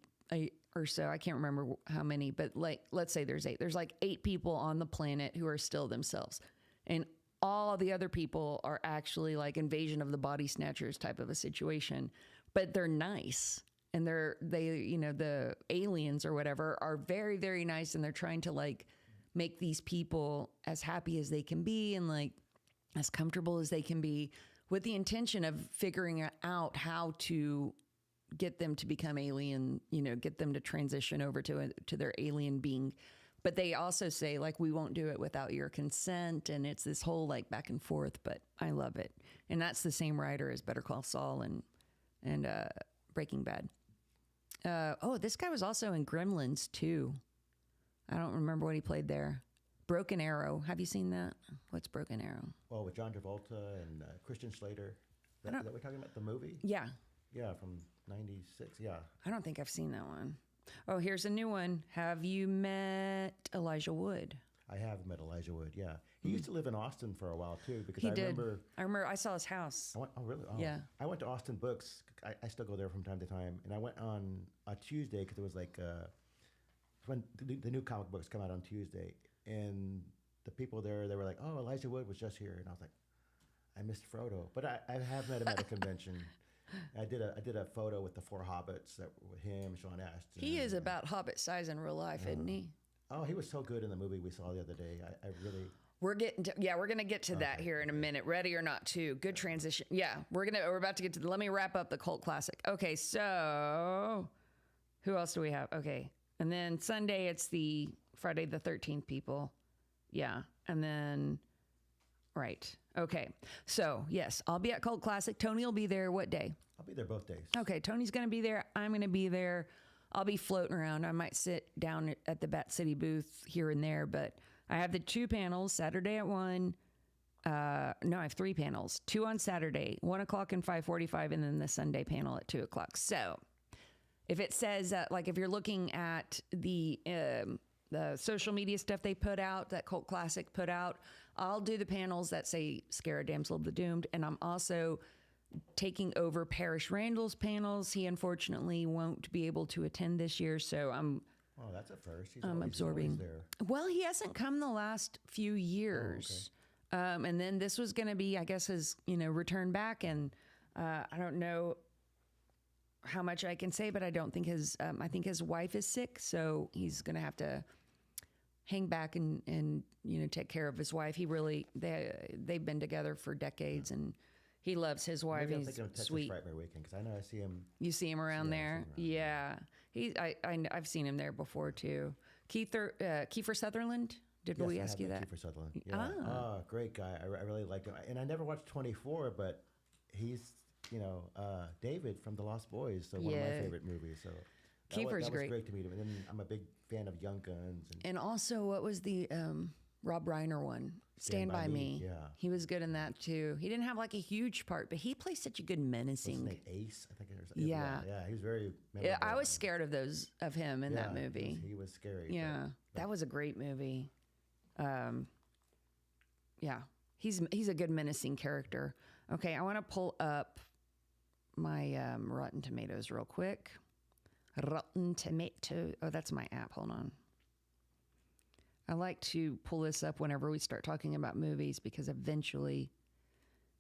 or so. I can't remember how many, but like, let's say there's 8. There's like 8 people on the planet who are still themselves. And all the other people are actually like Invasion of the Body Snatchers type of a situation. But they're nice. And they, you know, the aliens or whatever are very, very nice. And they're trying to like make these people as happy as they can be, and like as comfortable as they can be, with the intention of figuring out how to get them to become alien, you know, get them to transition over to their alien being. But they also say, like, we won't do it without your consent. And it's this whole like back and forth, but I love it. And that's the same writer as Better Call Saul and Breaking Bad. This guy was also in Gremlins too. I don't remember what he played there. Broken Arrow. Have you seen that? What's Broken Arrow? Well, with John Travolta and Christian Slater. Is that we're talking about the movie? Yeah. Yeah, from 96. Yeah. I don't think I've seen that one. Oh, here's a new one. Have you met Elijah Wood? I have met Elijah Wood, yeah. He used to live in Austin for a while, too, because I remember I saw his house. Oh, really? Oh. Yeah. I went to Austin Books. I still go there from time to time. And I went on a Tuesday, because it was like when the new comic books come out on Tuesday. And the people there, they were like, oh, Elijah Wood was just here. And I was like, I missed Frodo. But I have met him at a convention. I did a photo with the 4 hobbits, that with him, Sean Astin. He is about hobbit size in real life, isn't he? Oh, he was so good in the movie we saw the other day. I really... We're going to get to that here in a minute. Ready or not, too. Good transition. Yeah, we're about to get to let me wrap up the cult classic. Okay, so who else do we have? Okay. And then Sunday, it's the Friday the 13th people. Yeah. And then, right. Okay. So, yes, I'll be at Cult Classic. Tony will be there what day? I'll be there both days. Okay, Tony's going to be there. I'm going to be there. I'll be floating around. I might sit down at the Bat City booth here and there, but I have the 2 panels, Saturday at 1. No, I have 3 panels. 2 on Saturday, 1 o'clock and 5:45, and then the Sunday panel at 2 o'clock. So if it says, like if you're looking at the social media stuff they put out, that Cult Classic put out, I'll do the panels that say Scare a Damsel of the Doomed, and I'm also taking over Parrish Randall's panels. He unfortunately won't be able to attend this year, so I'm... Oh, that's a first. He's absorbing. there. Well, he hasn't come the last few years. Oh, okay. And then this was going to be, I guess, his, return back. And I don't know how much I can say, but I don't think I think his wife is sick. So he's going to have to hang back and take care of his wife. They've been together for decades, and he loves his wife. Maybe He's I'm thinking of sweet. Texas Frightmare Weekend, because I know I see him. You see him around there? Yeah. I've seen him there before too. Kiefer Sutherland. Did we ask you that? Kiefer Sutherland. Yeah. Ah, great guy. I really liked him. And I never watched 24, but he's David from The Lost Boys, so one of my favorite movies. So Kiefer's great. That was great to meet him. And then I'm a big fan of Young Guns. And also, what was the Rob Reiner one? Stand By Me. Yeah. He was good in that too. He didn't have like a huge part, but he plays such a good menacing. What's his name? Ace, I think. Yeah. Yeah, he was very Yeah, I was scared of him in that movie. He was scary. Yeah, that was a great movie. Yeah, he's a good menacing character. Okay, I want to pull up my Rotten Tomatoes real quick. Rotten Tomato. Oh, that's my app. Hold on. I like to pull this up whenever we start talking about movies because eventually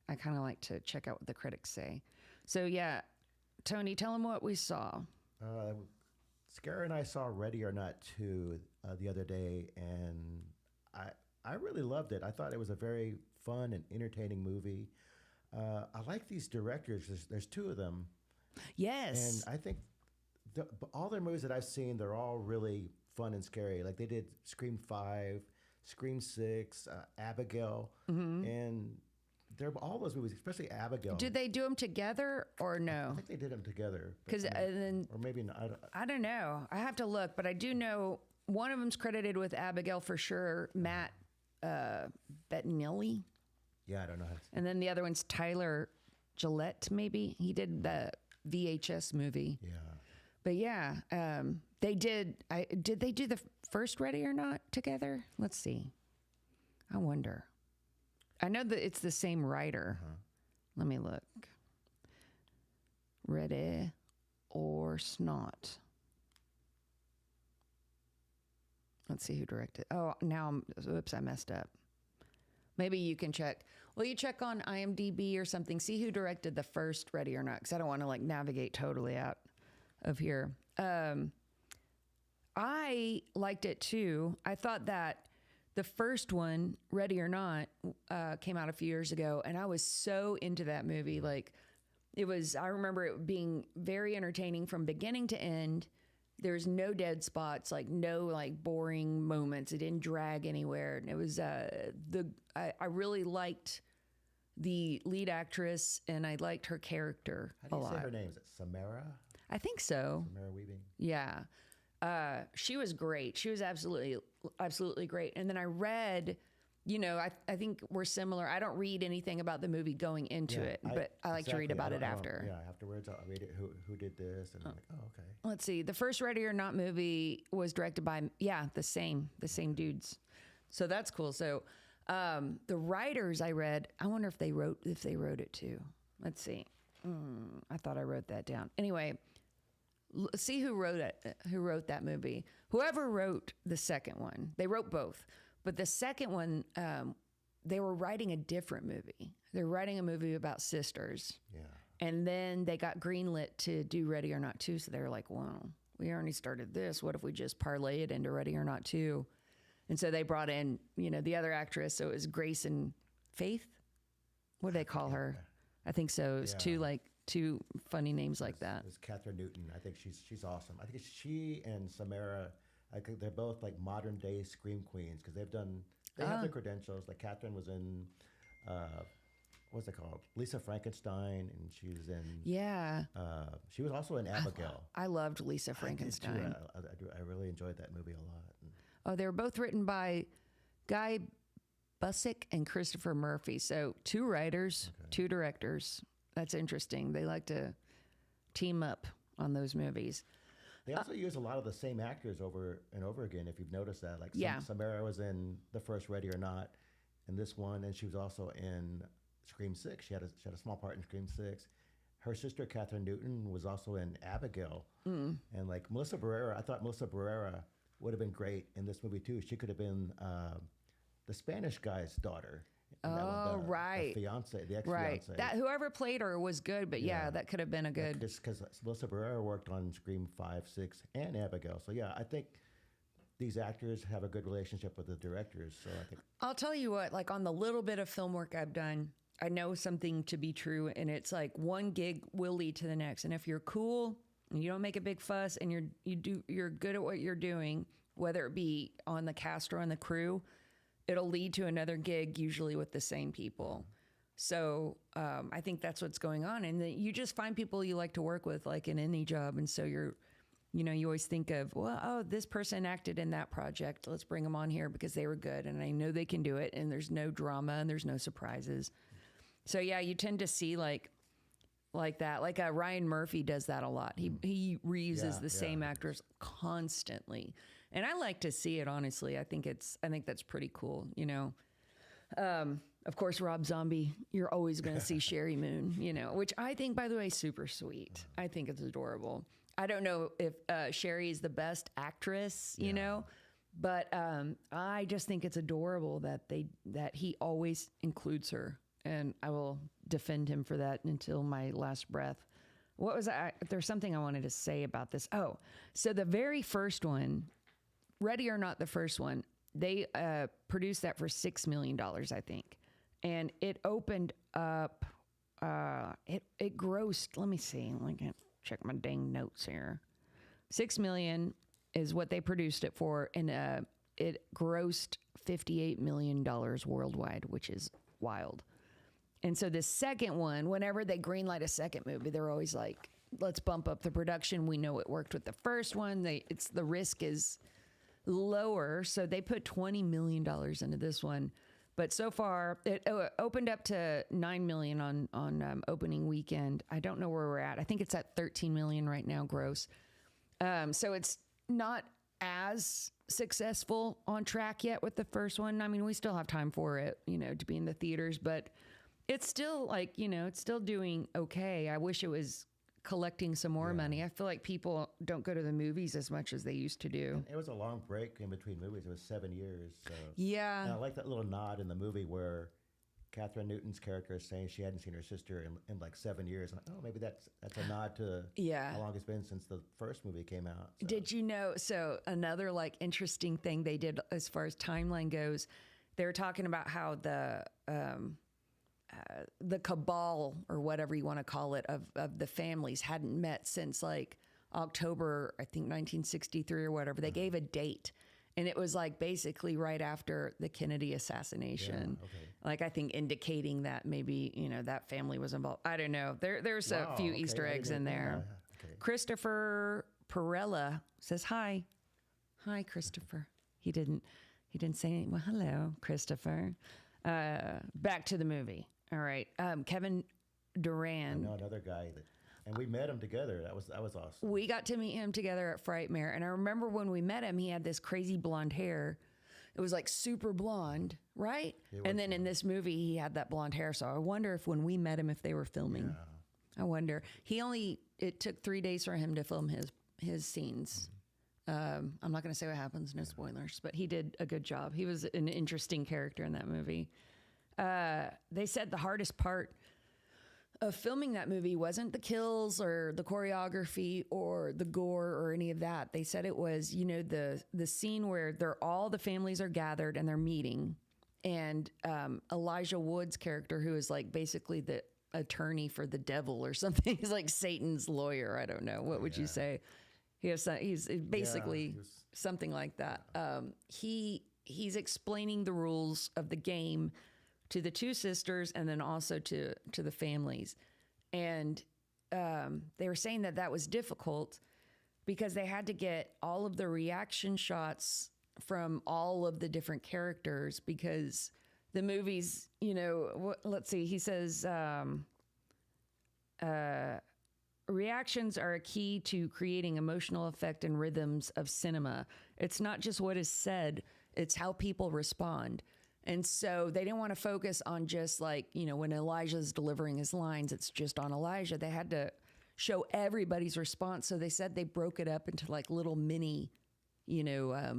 I kind of like to check out what the critics say. So, yeah, Tony, tell them what we saw. Scary and I saw Ready or Not 2 the other day, and I really loved it. I thought it was a very fun and entertaining movie. I like these directors. There's two of them. Yes. And I think all their movies that I've seen, they're all really fun and scary. Like they did Scream 5, Scream 6, Abigail, and they're all those movies, especially Abigail. Did they do them together or no? I think they did them together. Because or maybe not. I don't know. I have to look, but I do know one of them's credited with Abigail for sure. Matt Bettinelli. Yeah, I don't know. And then the other one's Tyler Gillette. Maybe he did the VHS movie. Yeah. But yeah, they did. Did they do the first Ready or Not together? Let's see. I wonder. I know that it's the same writer. Let me look. Ready or Snot. Let's see who directed. Oh, now oops, I messed up. Maybe you can check. Will you check on IMDb or something? See who directed the first Ready or Not, because I don't want to like navigate totally out of here. I liked it too. I thought that the first one, Ready or Not, came out a few years ago, and I was so into that movie. Like, I remember it being very entertaining from beginning to end. There's no dead spots, like no like boring moments. It didn't drag anywhere. And it was I really liked the lead actress, and I liked her character a lot. How do you say her name? Is it Samara? I think so. Samara Weaving. Yeah. She was great. She was absolutely great. And then I read, I think we're similar. I don't read anything about the movie going into it, but I like to read about it after. Yeah, afterwards I'll read it. Who did this? And I'm like, oh, okay. Let's see. The first Ready or Not movie was directed by, the same dudes. So that's cool. So the writers I read, I wonder if they wrote it too. Let's see. I thought I wrote that down. Anyway, see who wrote it. Who wrote that movie? Whoever wrote the second one. They wrote both, but the second one, they were writing a different movie. They're writing a movie about sisters. Yeah. And then they got greenlit to do Ready or Not 2. So they were like, "Wow, we already started this. What if we just parlay it into Ready or Not 2?" And so they brought in, the other actress. So it was Grace and Faith. What do they call her? I think so. It was two funny names like that. It's Catherine Newton. I think she's awesome. I think she and Samara, I think they're both like modern day scream queens because they have the credentials. Like Catherine was in, what's it called? Lisa Frankenstein, and she was in. Yeah. She was also in Abigail. I loved Lisa Frankenstein. I really enjoyed that movie a lot. Oh, they were both written by Guy Busick and Christopher Murphy. So 2 writers, 2 directors. That's interesting. They like to team up on those movies. They also use a lot of the same actors over and over again, if you've noticed that. Like Samara was in the first Ready or Not, and this one, and she was also in Scream 6. She had a small part in Scream 6. Her sister, Catherine Newton, was also in Abigail. And like Melissa Barrera, I thought Melissa Barrera would have been great in this movie too. She could have been the Spanish guy's daughter. Right. The fiance, the ex-fiance. Right. That whoever played her was good, but that could have been a good. Just because Melissa Barrera worked on Scream 5, 6, and Abigail. So yeah, I think these actors have a good relationship with the directors. So I think I'll tell you what, like on the little bit of film work I've done, I know something to be true, and it's like one gig will lead to the next. And if you're cool and you don't make a big fuss and you're good at what you're doing, whether it be on the cast or on the crew, it'll lead to another gig, usually with the same people. So I think that's what's going on. And then you just find people you like to work with, like in any job. And so you always think of, well, oh, this person acted in that project. Let's bring them on here because they were good. And I know they can do it. And there's no drama and there's no surprises. So, yeah, you tend to see like that. Like Ryan Murphy does that a lot. He reuses the same actors constantly. And I like to see it, honestly. I think that's pretty cool, Of course, Rob Zombie, you're always going to see Sherry Moon, which I think, by the way, super sweet. I think it's adorable. I don't know if Sherry is the best actress, but I just think it's adorable that he always includes her, and I will defend him for that until my last breath. What was there's something I wanted to say about this. Oh, so the very first one, Ready or Not, the first one, they produced that for $6 million, I think. And it opened up, it grossed, let me see, let me check my dang notes here. $6 million is what they produced it for, and it grossed $58 million worldwide, which is wild. And so the second one, whenever they greenlight a second movie, they're always like, let's bump up the production. We know it worked with the first one. The risk is lower, so they put $20 million into this one. But so far, it opened up to $9 million on opening weekend. I don't know where we're at. I think it's at $13 million right now, gross. So it's not as successful on track yet with the first one. I mean, we still have time for it, to be in the theaters, but it's still it's still doing okay. I wish it was collecting some more money. I feel like people don't go to the movies as much as they used to do. And it was a long break in between movies. It was 7 years. So. Yeah. And I like that little nod in the movie where Catherine Newton's character is saying she hadn't seen her sister in like 7 years. And maybe that's a nod to how long it's been since the first movie came out. So. Did you know? So another interesting thing they did as far as timeline goes, they were talking about how the cabal, or whatever you want to call it, of the families hadn't met since October, I think 1963 or whatever. They gave a date, and it was basically right after the Kennedy assassination. Yeah, okay. I think indicating that maybe that family was involved. I don't know. There's a few Easter eggs in there. Okay. Christopher Perella says hi. Hi, Christopher. He didn't say anything. Well, hello, Christopher. Back to the movie. All right. Kevin Durand. I know another guy and we met him together. That was awesome. We got to meet him together at Frightmare. And I remember when we met him, he had this crazy blonde hair. It was super blonde, right? And then in this movie, he had that blonde hair. So I wonder if when we met him, if they were filming. Yeah. I wonder. It took 3 days for him to film his scenes. I'm not going to say what happens, no spoilers, but he did a good job. He was an interesting character in that movie. They said the hardest part of filming that movie wasn't the kills or the choreography or the gore or any of that. They said it was, the scene where all the families are gathered and they're meeting, and Elijah Wood's character, who is basically the attorney for the devil or something. He's like Satan's lawyer. I don't know. What would you say? He's basically something like that. He's explaining the rules of the game to the two sisters and then also to the families. And they were saying that was difficult because they had to get all of the reaction shots from all of the different characters, because the movies, let's see, he says, reactions are a key to creating emotional effect and rhythms of cinema. It's not just what is said, it's how people respond. And so they didn't want to focus on just when Elijah's delivering his lines, it's just on Elijah. They had to show everybody's response. So they said they broke it up into little mini,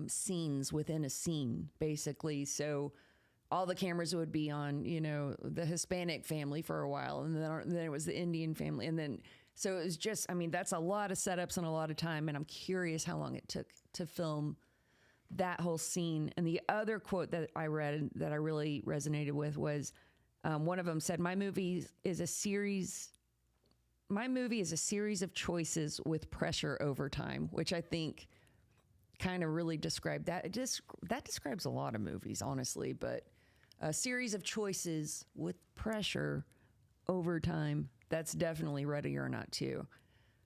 scenes within a scene, basically. So all the cameras would be on, the Hispanic family for a while. And then it was the Indian family. And then, so it was just, that's a lot of setups and a lot of time. And I'm curious how long it took to film that whole scene. And the other quote that I read that I really resonated with was one of them said, my movie is a series of choices with pressure over time, which I think kind of really described that. That describes a lot of movies, honestly. But a series of choices with pressure over time. That's definitely Ready or Not too,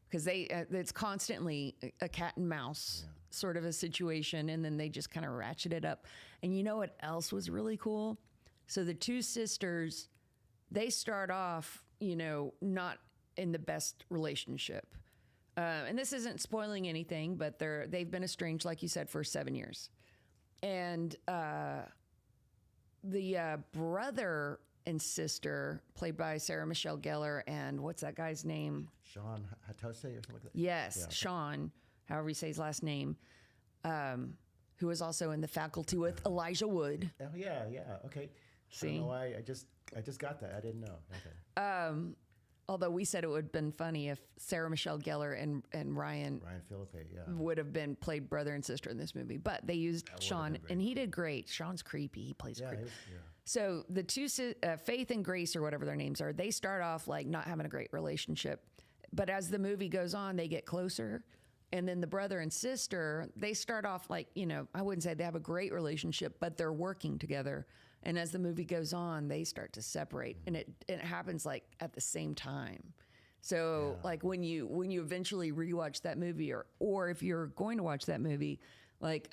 because it's constantly a cat and mouse sort of a situation, and then they just kind of ratchet it up. And you know what else was really cool? So the two sisters, they start off, not in the best relationship. And this isn't spoiling anything, but they've been estranged, like you said, for 7 years. And the brother and sister, played by Sarah Michelle Gellar and what's that guy's name? Sean Hatose or something like that? Yes, Yeah. Sean, however you say his last name, who was also in The Faculty with Elijah Wood. Oh, yeah, okay. See? I don't know why, I just got that. I didn't know. Okay. Although we said it would have been funny if Sarah Michelle Gellar and Ryan Philippe, yeah. would have been played brother and sister in this movie, but they used Sean, and he did great. Sean's creepy. He plays creepy. So the two, Faith and Grace, or whatever their names are, they start off like not having a great relationship. But as the movie goes on, they get closer. And then the brother and sister, they start off like, I wouldn't say they have a great relationship, but they're working together. And as the movie goes on, they start to separate. And it happens like at the same time. So like when you eventually rewatch that movie, or if you're going to watch that movie, like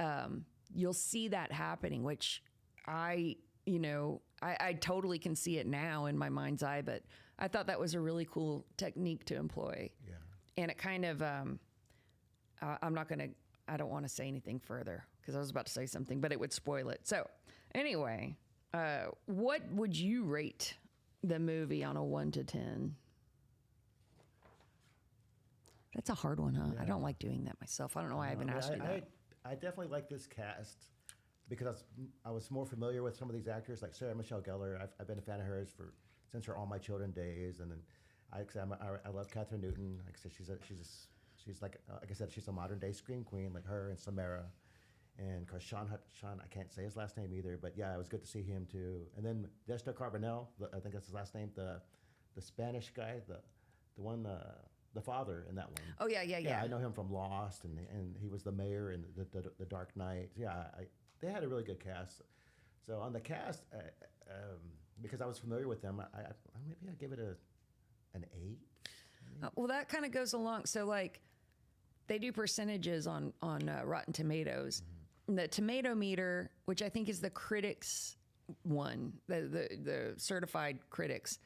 you'll see that happening, which I totally can see it now in my mind's eye, but I thought that was a really cool technique to employ. Yeah. And it kind of, I don't want to say anything further because I was about to say something, but it would spoil it. So anyway, what would you rate the movie on a 1 to 10? That's a hard one, huh? Yeah. I don't like doing that myself. I don't know why I haven't asked you that. I definitely like this cast because I was more familiar with some of these actors, like Sarah Michelle Gellar. I've been a fan of hers since her All My Children days, and then I love Catherine Newton. Like I said, she's like I said, she's a modern day scream queen, like her and Samara, and of course Sean, I can't say his last name either, but yeah, it was good to see him too. And then Dexter Carbonell, I think that's his last name, the Spanish guy, the one. The father in that one. Oh yeah. Yeah, I know him from Lost, and he was the mayor in the Dark Knight. Yeah, they had a really good cast. So on the cast, because I was familiar with them, maybe I give it an 8. Well, that kind of goes along. So like, they do percentages on Rotten Tomatoes. Mm-hmm. The tomato meter, which I think is the critics one, the certified critics,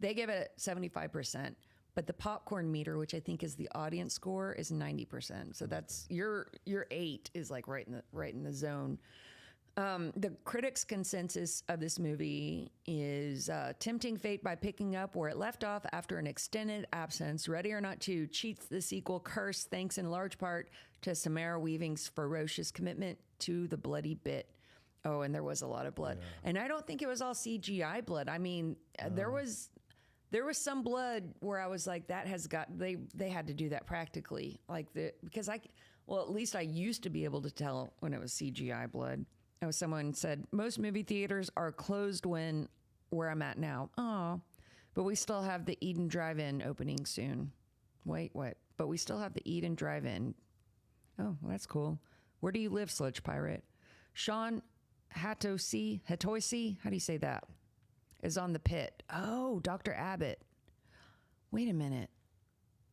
they give it 75%. But the popcorn meter, which I think is the audience score, is 90%. So that's your 8 is like right in the zone. The critics' consensus of this movie is tempting fate by picking up where it left off after an extended absence. Ready or Not 2 cheats the sequel Curse, thanks in large part to Samara Weaving's ferocious commitment to the bloody bit. Oh, and there was a lot of blood. Yeah. And I don't think it was all CGI blood. I mean, there was some blood where I was like, that has got, they had to do that practically. Because at least I used to be able to tell when it was CGI blood. Someone said, most movie theaters are closed where I'm at now. Oh, but we still have the Eden Drive-In opening soon. Wait, what? But we still have the Eden Drive-In. Oh, well, that's cool. Where do you live, Sludge Pirate? Sean Hatose, how do you say that? Is on The Pit. Oh, Dr. Abbott. Wait a minute.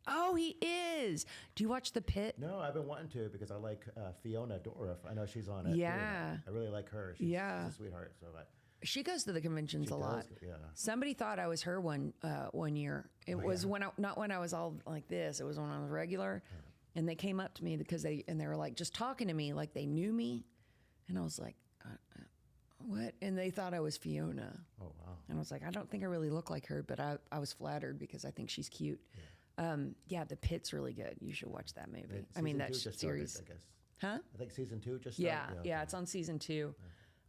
Oh, he is. Do you watch The Pit? No, I've been wanting to because I like Fiona Dourif. I know she's on it. Yeah. Too. I really like her. She's a sweetheart. So she goes to the conventions a lot. Yeah. Somebody thought I was her one year. It was not when I was all like this. It was when I was regular. Yeah. And they came up to me because they were like just talking to me like they knew me. And I was like, what? And they thought I was Fiona. Oh, wow. And I was like, I don't think I really look like her, but I was flattered because I think she's cute. Yeah. The Pit's really good. You should watch that movie. I mean, that series. Started, I guess. Huh? I think season 2 just started. Yeah, it's on season 2.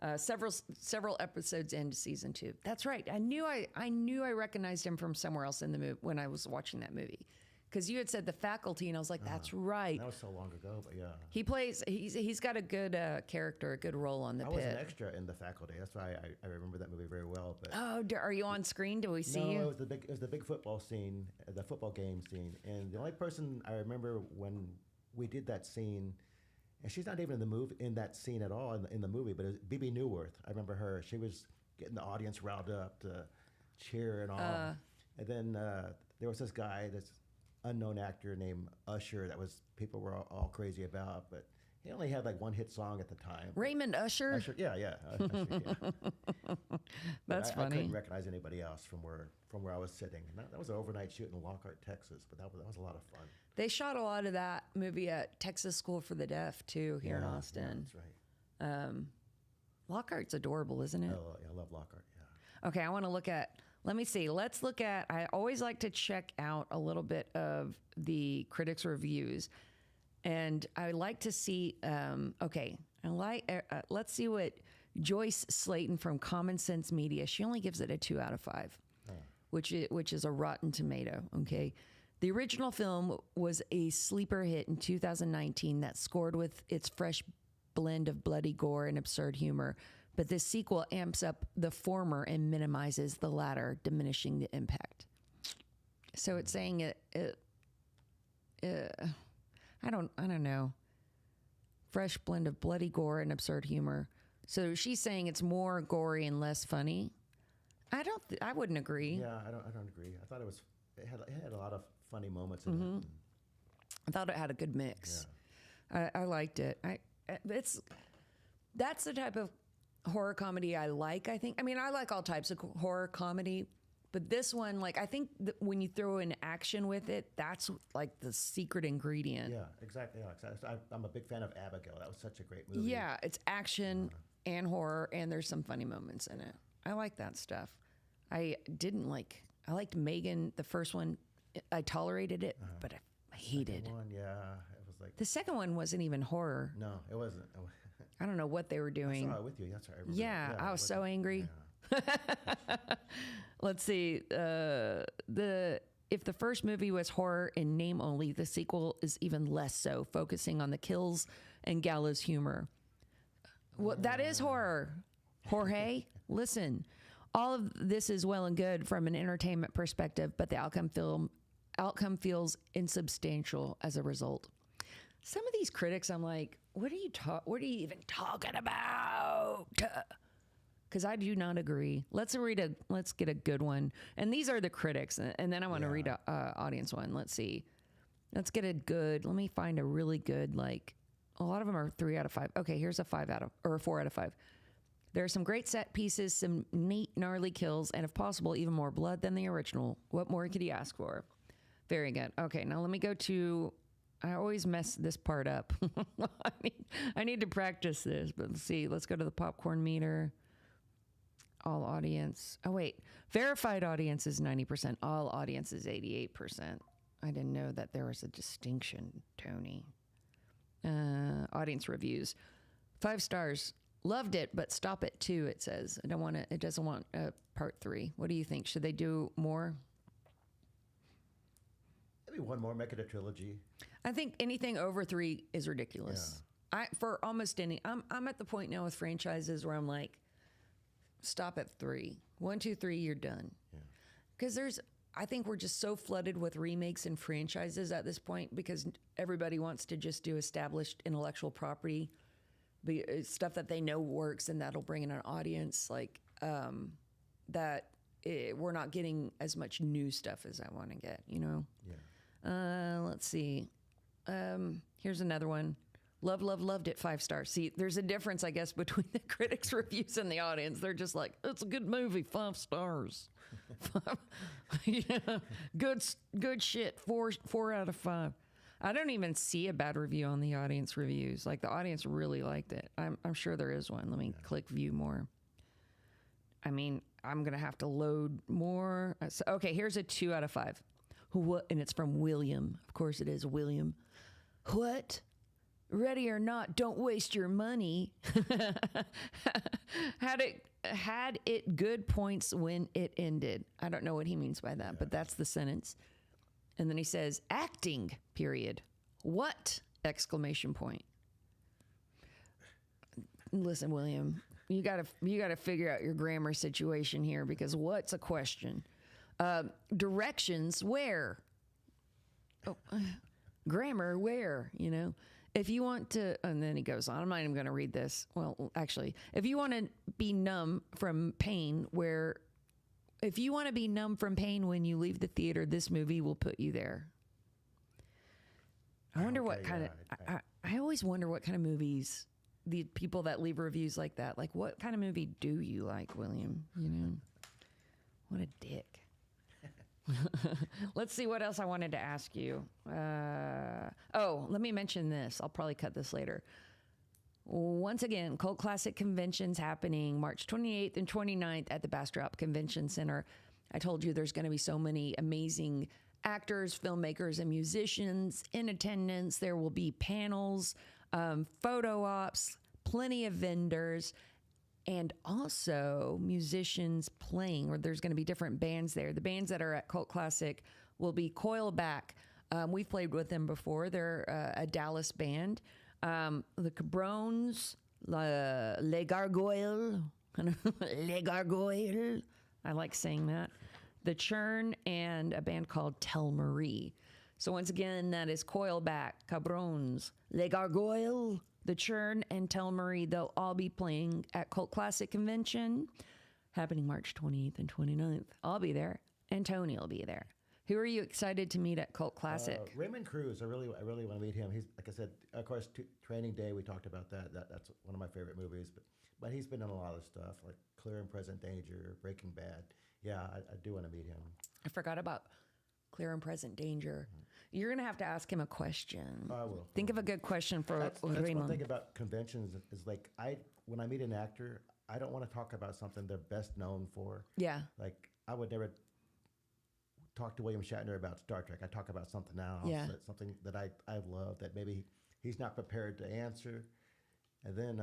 Yeah. Several episodes into season 2. That's right. I knew I recognized him from somewhere else in the movie when I was watching that movie. Because you had said The Faculty, and I was like, that's right. That was so long ago, but yeah. He's got a good character, a good role on The Pit. I was an extra in The Faculty. That's why I remember that movie very well. But are you on screen? Do we see you? No, it was the big football scene, the football game scene. And the only person I remember when we did that scene, and she's not even in that scene at all in the movie, but it was Bebe Neuwirth. I remember her. She was getting the audience riled up to cheer and all. And then there was this guy, this unknown actor named Usher, that was people were all crazy about, but he only had like one hit song at the time. Raymond Usher? Usher, yeah. Usher, yeah. That's funny. I couldn't recognize anybody else from where I was sitting. And that was an overnight shoot in Lockhart, Texas, but that was a lot of fun. They shot a lot of that movie at Texas School for the Deaf too here in Austin. Yeah, that's right. Lockhart's adorable, isn't it? Oh, yeah, I love Lockhart. Yeah. Okay, I want to look at. Let me see. Let's look at. I always like to check out a little bit of the critics' reviews, and I like to see. Okay, let's see what Joyce Slayton from Common Sense Media. She only gives it a 2 out of 5, which is a Rotten Tomato. Okay. The original film was a sleeper hit in 2019 that scored with its fresh blend of bloody gore and absurd humor. But this sequel amps up the former and minimizes the latter, diminishing the impact. So it's saying I don't know. Fresh blend of bloody gore and absurd humor. So she's saying it's more gory and less funny. I wouldn't agree. Yeah, I don't agree. I thought it had a lot of funny moments in it. I thought it had a good mix. Yeah. I liked it. That's the type of horror comedy I like. I think. I mean, I like all types of horror comedy, but this one, like, I think that when you throw in action with it, that's like the secret ingredient. Yeah, exactly. I'm a big fan of Abigail. That was such a great movie. Yeah, it's action and horror, and there's some funny moments in it. I like that stuff. I liked Megan, the first one. I tolerated it, but I hated. Second one, yeah, it was like the second one wasn't even horror. No, it wasn't. I don't know what they were doing. I saw it with you. That's right. Yeah, I was so angry. Yeah. Let's see. If the first movie was horror in name only, the sequel is even less so, focusing on the kills and gallows humor. Well, that is horror. Jorge, listen. All of this is well and good from an entertainment perspective, but the outcome feels insubstantial as a result. Some of these critics, I'm like, what are you even talking about? Because I do not agree. Let's get a good one. And these are the critics, and then I want to read a audience one. Let's see. Let me find a really good, like, a lot of them are 3 out of 5. Okay, here's a 4 out of 5. There are some great set pieces, some neat, gnarly kills, and if possible, even more blood than the original. What more could you ask for? Very good. Okay, now let me go to... I always mess this part up. I need to practice this, but let's see. Let's go to the popcorn meter. All audience. Oh, wait. Verified audience is 90%. All audience is 88%. I didn't know that there was a distinction, Tony. Audience reviews. 5 stars. Loved it, but stop at 2, it says. It doesn't want part 3. What do you think? Should they do more? Maybe one more, make it a trilogy. I think anything over 3 is ridiculous. Yeah. For almost any, I'm at the point now with franchises where I'm like, stop at 3. 1, 2, 3, you're done. Because I think we're just so flooded with remakes and franchises at this point because everybody wants to just do established intellectual property, stuff that they know works and that'll bring in an audience. Like we're not getting as much new stuff as I want to get. You know. Yeah. Let's see. Here's another one. Loved it, 5 stars. See, there's a difference, I guess, between the critics' reviews and the audience. They're just like, it's a good movie, 5 stars. Yeah, good shit, 4 out of 5. I don't even see a bad review on the audience reviews. Like, the audience really liked it. I'm sure there is one. Let me click view more. I mean, I'm going to have to load more. Okay, here's a 2 out of 5. What? And it's from William. Of course it is William. What? Ready or not, don't waste your money. Had it good points when it ended. I don't know what he means by that, but that's the sentence. And then he says, acting, period. What? Exclamation point. Listen, William, you gotta figure out your grammar situation here because what's a question? Directions, where? Oh, grammar, where? You know, if you want to, and then he goes on, I'm not even going to read this. Well, actually, if you want to be numb from pain, if you want to be numb from pain when you leave the theater, this movie will put you there. I wonder what kind of, I always wonder what kind of movies the people that leave reviews like that, like what kind of movie do you like, William? You know, what a dick. Let's see what else I wanted to ask you. Let me mention this. I'll probably cut this later. Once again, Cult Classic Convention's happening March 28th and 29th at the Bastrop Convention Center. I told you there's going to be so many amazing actors, filmmakers, and musicians in attendance. There will be panels, photo ops, plenty of vendors, and also musicians playing, or there's going to be different bands there. The bands that are at Cult Classic will be Coilback. We've played with them before. They're a Dallas band. The Cabrones, Les Gargoyles, Les Gargoyles. I like saying that. The Churn, and a band called Tel Marie. So once again, that is Coilback, Cabrones, Les Gargoyles, The Churn, and Tel Marie. They'll all be playing at Cult Classic Convention, happening March 28th and 29th. I'll be there, and Tony will be there. Who are you excited to meet at Cult Classic? Raymond Cruz. I really want to meet him. He's, like I said, of course, Training Day. We talked about that. That's one of my favorite movies. But he's been in a lot of stuff like Clear and Present Danger, Breaking Bad. Yeah, I do want to meet him. I forgot about Clear and Present Danger. You're gonna have to ask him a question. I will. Think of a good question for That's Raymond. one thing about conventions is like when I meet an actor, I don't want to talk about something they're best known for. Yeah. Like I would never talk to William Shatner about Star Trek. I talk about something else. Yeah. Something that I love that maybe he's not prepared to answer, and then.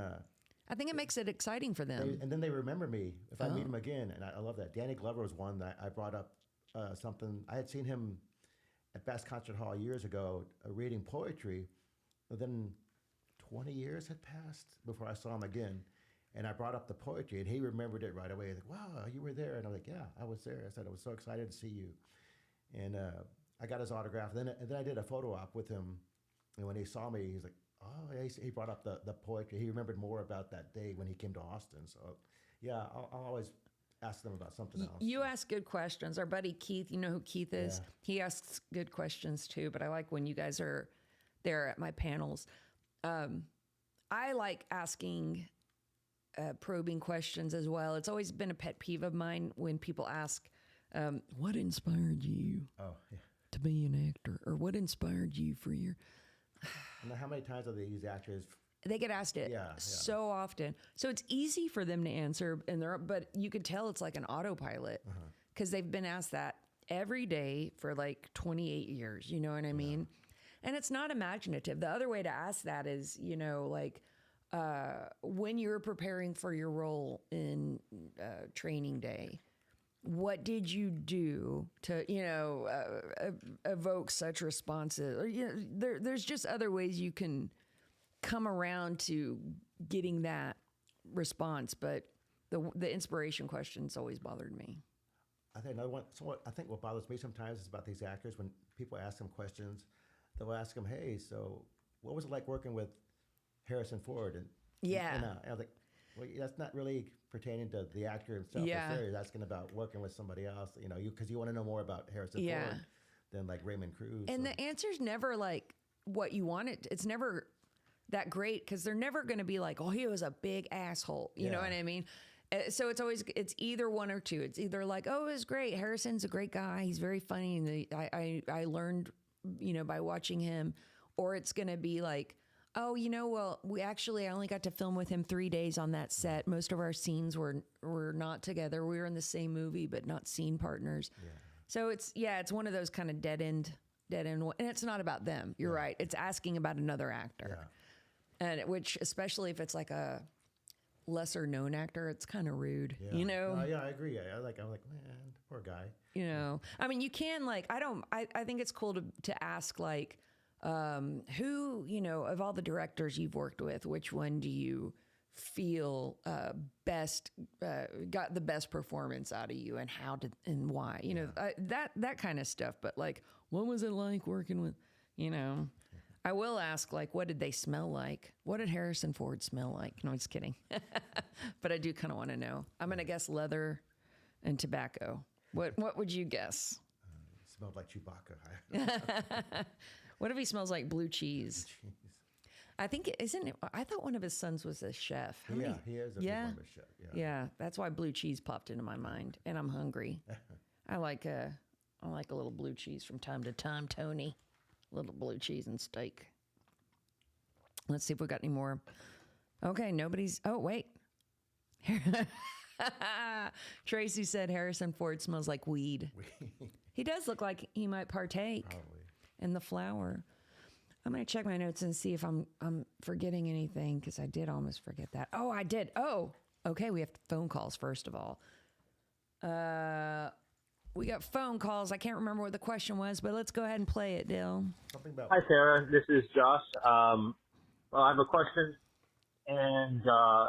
I think it makes it exciting for them. And then they remember me if I meet him again, and I love that. Danny Glover was one that I brought up something. I had seen him at Bass Concert Hall years ago reading poetry, but then 20 years had passed before I saw him again, and I brought up the poetry, and he remembered it right away. He's like, "Wow, you were there," and I'm like, "Yeah, I was there." I said, "I was so excited to see you," and I got his autograph. And then I did a photo op with him, and when he saw me, he's like, "Oh, yeah," he brought up the poetry. He remembered more about that day when he came to Austin. So, yeah, I'll always ask them about something else. You ask good questions. Our buddy Keith, you know who Keith is? Yeah. He asks good questions too, but I like when you guys are there at my panels. I like asking probing questions as well. It's always been a pet peeve of mine when people ask, what inspired you to be an actor? Or what inspired you for your... And how many times are these actors? They get asked it so often. So it's easy for them to answer, but you could tell it's like an autopilot because they've been asked that every day for like 28 years. You know what I mean? And it's not imaginative. The other way to ask that is, you know, like when you're preparing for your role in Training Day, what did you do to, you know, evoke such responses? Or, you know, there's just other ways you can come around to getting that response, but the inspiration questions always bothered me. I think another one. I think what bothers me sometimes is about these actors when people ask them questions. They'll ask them, "Hey, so what was it like working with Harrison Ford?" And I was like, "Well, that's not really pertaining to the actor himself. Yeah. You're asking about working with somebody else, you know, because you want to know more about Harrison Ford than like Raymond Cruz." And the answer's never like what you want it. It's never that great because they're never going to be like, "Oh, he was a big asshole." You know what I mean? So it's either one or two. It's either like, "Oh, it was great. Harrison's a great guy. He's very funny, and I learned, you know, by watching him," or it's going to be like, "Oh, you know, well, I only got to film with him 3 days on that set. Most of our scenes were not together. We were in the same movie, but not scene partners." Yeah. So it's one of those kind of dead end, and it's not about them. You're right. It's asking about another actor, and which especially if it's like a lesser known actor, it's kind of rude. You know? I agree. I'm like, man, poor guy. You know, I mean, you can like, I think it's cool to ask like, who, you know, of all the directors you've worked with, which one do you feel got the best performance out of you, and how did and why? You know, that kind of stuff. But like, what was it like working with, you know? I will ask, like, what did they smell like? What did Harrison Ford smell like? No, I'm just kidding. But I do kind of want to know. I'm going to guess leather and tobacco. What would you guess? Smelled like Chewbacca. What if he smells like blue cheese? Jeez. I think, isn't it? I thought one of his sons was a chef. Yeah, he is a Yeah? performance chef. Yeah. Yeah, that's why blue cheese popped into my mind, and I'm hungry. I like a little blue cheese from time to time, Tony. A little blue cheese and steak. Let's see if we got any more. Okay, nobody's. Oh wait, Tracy said Harrison Ford smells like weed. He does look like he might partake Probably. in the flower. I'm gonna check my notes and see if I'm forgetting anything, because I did almost forget that. Oh, I did. Oh, okay. We have phone calls first of all. We got phone calls. I can't remember what the question was, but let's go ahead and play it, Dill. Something about Hi, Sarah. This is Josh. Well, I have a question, and I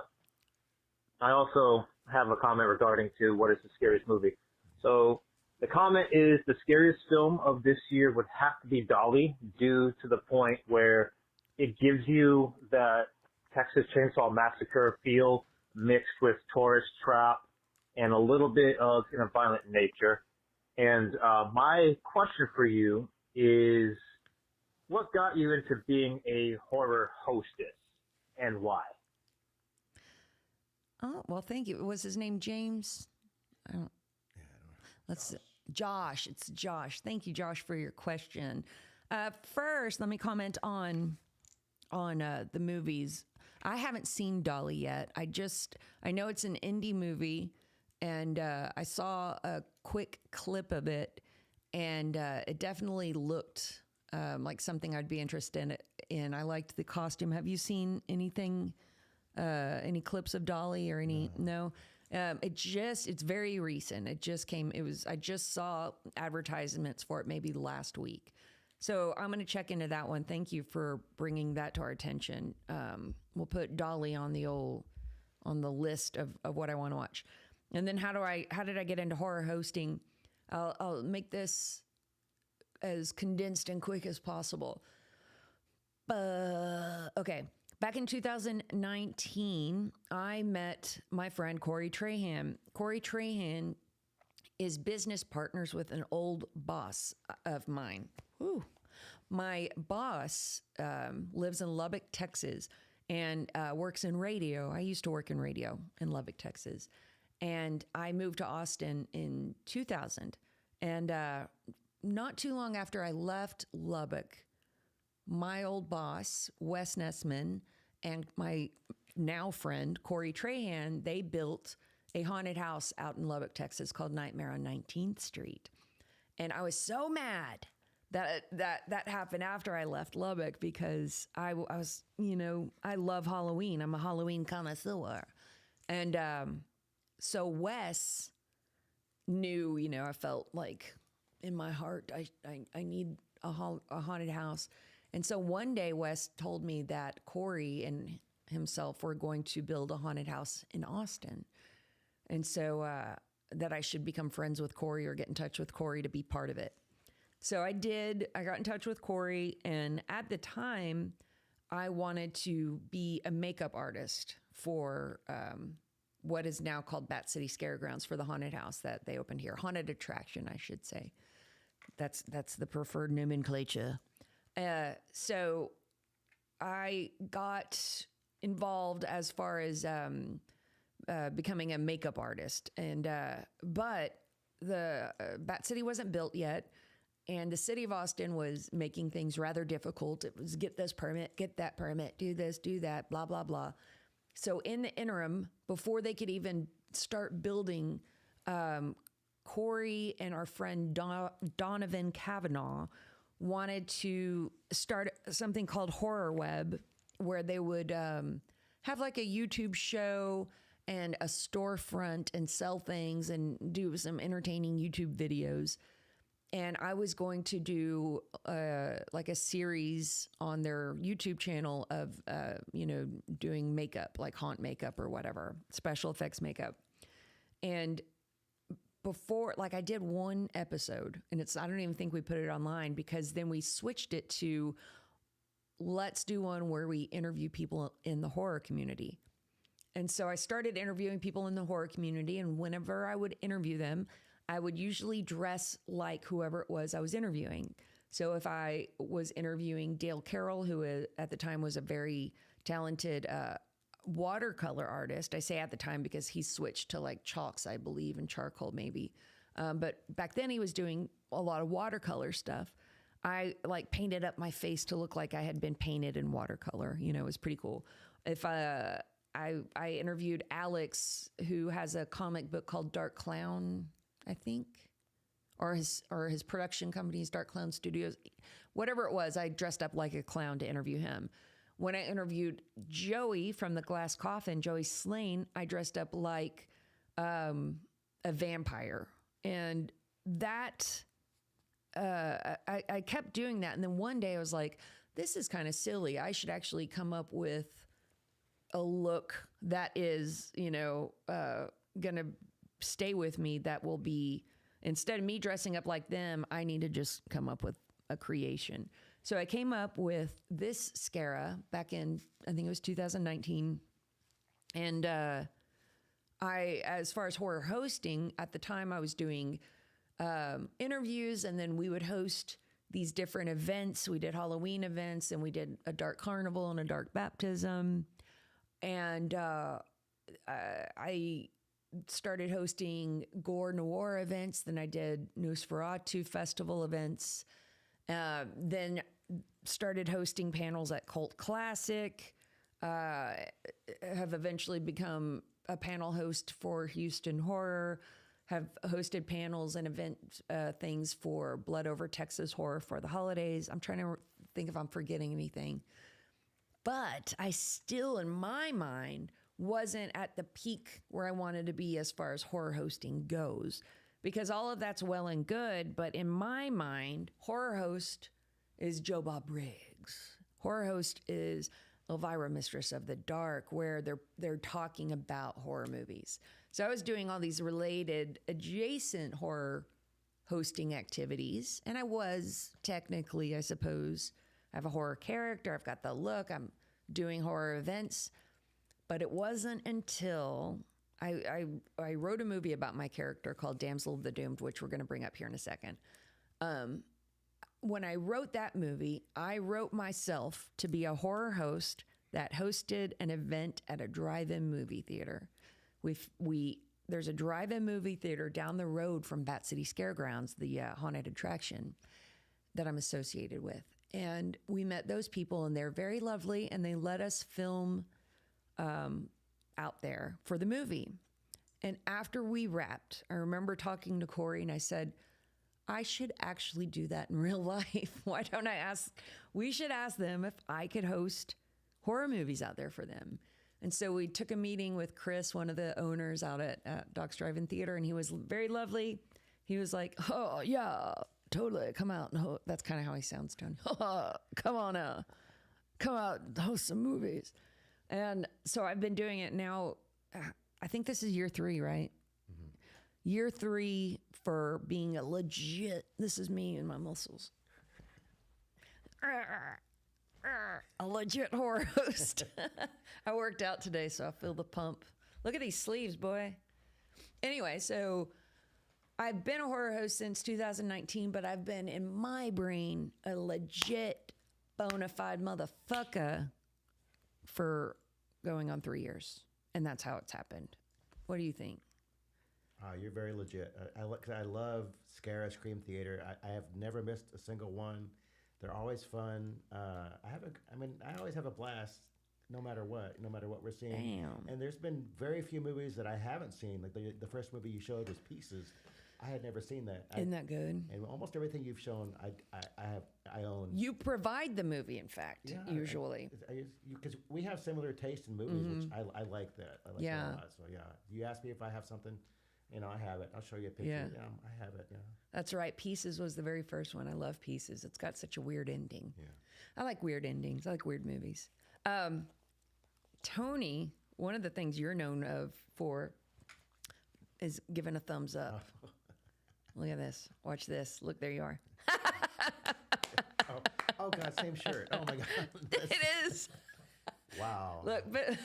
also have a comment regarding to what is the scariest movie. So the comment is the scariest film of this year would have to be Dolly, due to the point where it gives you that Texas Chainsaw Massacre feel mixed with Tourist Trap and a little bit of violent nature. And my question for you is, what got you into being a horror hostess and why? Oh, well, thank you. Was his name James? I don't. Let's Josh. It's Josh. Thank you, Josh, for your question. First, let me comment on the movies. I haven't seen Dolly yet. I know it's an indie movie, and I saw a quick clip of it, and it definitely looked like something I'd be interested in. I liked the costume. Have you seen anything, any clips of Dolly or any? No. It's very recent. It just came. I just saw advertisements for it maybe last week. So I'm going to check into that one. Thank you for bringing that to our attention. We'll put Dolly on the list of what I want to watch. And then how did I get into horror hosting? I'll make this as condensed and quick as possible. Okay. Back in 2019, I met my friend Corey Trahan. Corey Trahan is business partners with an old boss of mine. Whew. My boss lives in Lubbock, Texas, and works in radio. I used to work in radio in Lubbock, Texas. And I moved to Austin in 2000. And not too long after I left Lubbock, my old boss, Wes Nessman, and my now friend, Corey Trahan, they built a haunted house out in Lubbock, Texas called Nightmare on 19th Street. And I was so mad that happened after I left Lubbock, because I was, I love Halloween. I'm a Halloween connoisseur. And so Wes knew, I felt like in my heart, I need a haunted house. And so one day Wes told me that Corey and himself were going to build a haunted house in Austin. And so that I should become friends with Corey or get in touch with Corey to be part of it. So I did. I got in touch with Corey. And at the time, I wanted to be a makeup artist for what is now called Bat City Scaregrounds, for the haunted house that they opened here. Haunted attraction, I should say. That's the preferred nomenclature. So I got involved as far as becoming a makeup artist. But the Bat City wasn't built yet. And the city of Austin was making things rather difficult. It was get this permit, get that permit, do this, do that, blah, blah, blah. So in the interim, before they could even start building, Corey and our friend Donovan Kavanaugh wanted to start something called Horror Web, where they would have like a YouTube show and a storefront and sell things and do some entertaining YouTube videos. And I was going to do like a series on their YouTube channel of, doing makeup, like haunt makeup or whatever, special effects makeup. And before, like, I did one episode, and I don't even think we put it online, because then we switched it to let's do one where we interview people in the horror community. And so I started interviewing people in the horror community. And whenever I would interview them, I would usually dress like whoever it was I was interviewing. So if I was interviewing Dale Carroll, who at the time was a very talented watercolor artist, I say at the time because he switched to like chalks, I believe, and charcoal maybe. But back then he was doing a lot of watercolor stuff. I like painted up my face to look like I had been painted in watercolor. You know, it was pretty cool. If I interviewed Alex, who has a comic book called Dark Clown, I think, or his production company's Dark Clown Studios, whatever it was, I dressed up like a clown to interview him. When I interviewed Joey from the Glass Coffin, Joey Slane, I dressed up like a vampire. And that, I kept doing that. And then one day I was like, this is kind of silly. I should actually come up with a look that is, you know, going to stay with me. That will be, instead of me dressing up like them, I need to just come up with a creation. So I came up with this Scara back in, I think it was 2019. And as far as horror hosting, at the time I was doing interviews, and then we would host these different events. We did Halloween events, and we did a dark carnival and a dark baptism. And I started hosting Gore Noir events. Then I did Nosferatu festival events. Then started hosting panels at Cult Classic. Have eventually become a panel host for Houston Horror. Have hosted panels and event things for Blood Over Texas Horror for the holidays. I'm trying to think if I'm forgetting anything. But I still, in my mind, wasn't at the peak where I wanted to be as far as horror hosting goes. Because all of that's well and good, but in my mind, horror host is Joe Bob Briggs. Horror host is Elvira, Mistress of the Dark, where they're talking about horror movies. So I was doing all these related adjacent horror hosting activities, and I was technically, I suppose, I have a horror character, I've got the look, I'm doing horror events, but it wasn't until I wrote a movie about my character called Damsel of the Doomed, which we're going to bring up here in a second. When I wrote that movie, I wrote myself to be a horror host that hosted an event at a drive-in movie theater. There's a drive-in movie theater down the road from Bat City Scaregrounds, the haunted attraction that I'm associated with. And we met those people, and they're very lovely, and they let us film out there for the movie. And after we wrapped, I remember talking to Corey, and I said, I should actually do that in real life. Why don't I ask? We should ask them if I could host horror movies out there for them. And so we took a meeting with Chris, one of the owners out at Doc's Drive-In Theater, and he was very lovely. He was like, oh, yeah, totally, come out. And that's kind of how he sounds, Tony. Come on out. Come out and host some movies. And so I've been doing it now. I think this is year 3, right? Mm-hmm. Year 3 for being a legit, this is me and my muscles. A legit horror host. I worked out today, so I feel the pump. Look at these sleeves, boy. Anyway, so I've been a horror host since 2019, but I've been, in my brain, a legit, bona fide motherfucker for going on 3 years. And that's how it's happened. What do you think? You're very legit. I love Scara Scream Theater. I have never missed a single one. They're always fun. I always have a blast, no matter what we're seeing. Damn. And there's been very few movies that I haven't seen. Like the first movie you showed was Pieces. I had never seen that. Isn't that good? And almost everything you've shown, I own. You provide the movie, in fact, usually. Because we have similar taste in movies, which I like that. I like that a lot. So yeah, you ask me if I have something, I have it. I'll show you a picture. Yeah. I have it. Yeah. That's right. Pieces was the very first one. I love Pieces. It's got such a weird ending. Yeah. I like weird endings. I like weird movies. Tony, one of the things you're known for is giving a thumbs up. Look at this. Watch this. Look, there you are. Oh God, same shirt. Oh my God. It is. Wow. Look, but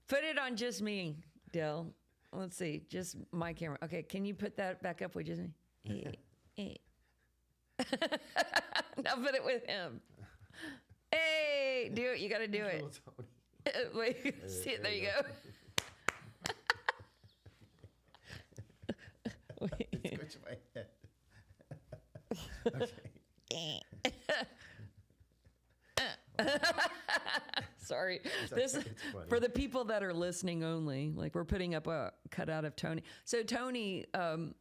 put it on just me, Dill. Let's see, just my camera. Okay, can you put that back up with just me? Now put it with him. Hey, do it. You got to do it. Wait, see it. There you go. Scratch my head. Okay. Sorry. This for the people that are listening only. Like we're putting up a cutout of Tony. So Tony,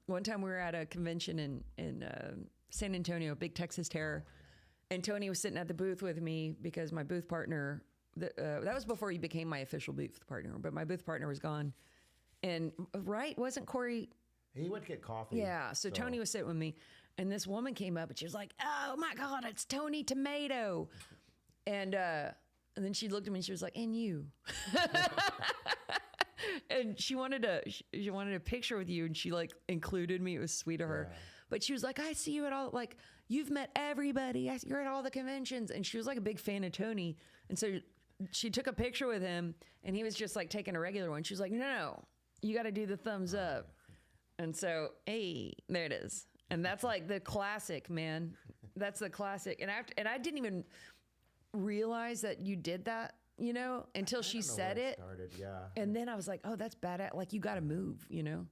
one time we were at a convention in San Antonio, Big Texas Terror, and Tony was sitting at the booth with me because my booth partner. That was before he became my official booth partner, but my booth partner was gone. And wasn't Corey? He went to get coffee. Yeah. So Tony was sitting with me, and this woman came up and she was like, "Oh my God, it's Tony Tomato," and then she looked at me and she was like, "And you?" And she wanted a picture with you, and she like included me. It was sweet of her. Yeah. But she was like, "I see you at all, like you've met everybody. You're at all the conventions." And she was like a big fan of Tony. And so she took a picture with him, and he was just like taking a regular one. She was like, no, you got to do the thumbs up. And so, hey, there it is. And that's like the classic, man. That's the classic. And I didn't even realize that you did that, until she said it. Started, yeah. And then I was like, oh, that's badass. Like, you got to move, You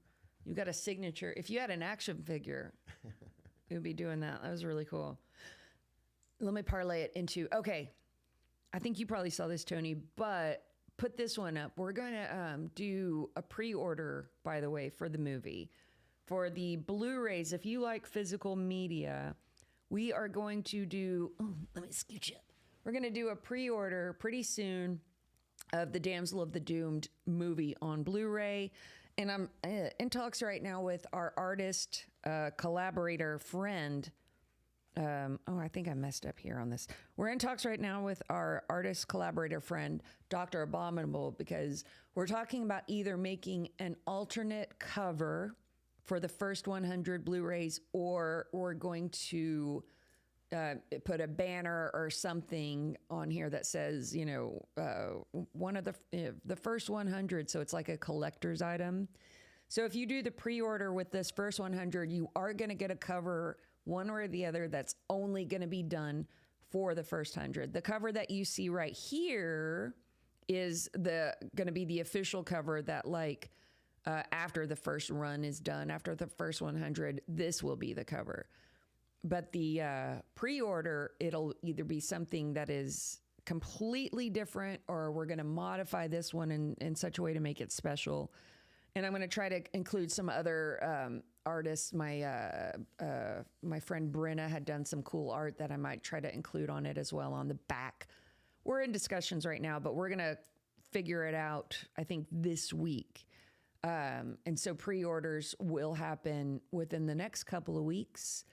got a signature. If you had an action figure, it would be doing that. That was really cool. Let me parlay it into, okay, I think you probably saw this, Tony, but put this one up. We're going to do a pre-order, by the way, for the movie. For the Blu-rays, if you like physical media, we are going to do, let me scooch up. We're going to do a pre-order pretty soon of the Damsel of the Doomed movie on Blu-ray. And I'm in talks right now with our artist, collaborator, friend. I think I messed up here on this. We're in talks right now with our artist collaborator friend, Dr. Abominable, because we're talking about either making an alternate cover for the first 100 Blu-rays, or we're going to put a banner or something on here that says, one of the first 100. So it's like a collector's item. So if you do the pre-order with this first 100, you are going to get a cover, one or the other, that's only going to be done for the first 100. The cover that you see right here is going to be the official cover that after the first run is done, after the first 100, this will be the cover. But the pre-order, it'll either be something that is completely different, or we're going to modify this one in such a way to make it special. And I'm going to try to include some other artists. My friend Brenna had done some cool art that I might try to include on it as well on the back. We're in discussions right now, but we're going to figure it out, I think, this week. And so pre-orders will happen within the next couple of weeks.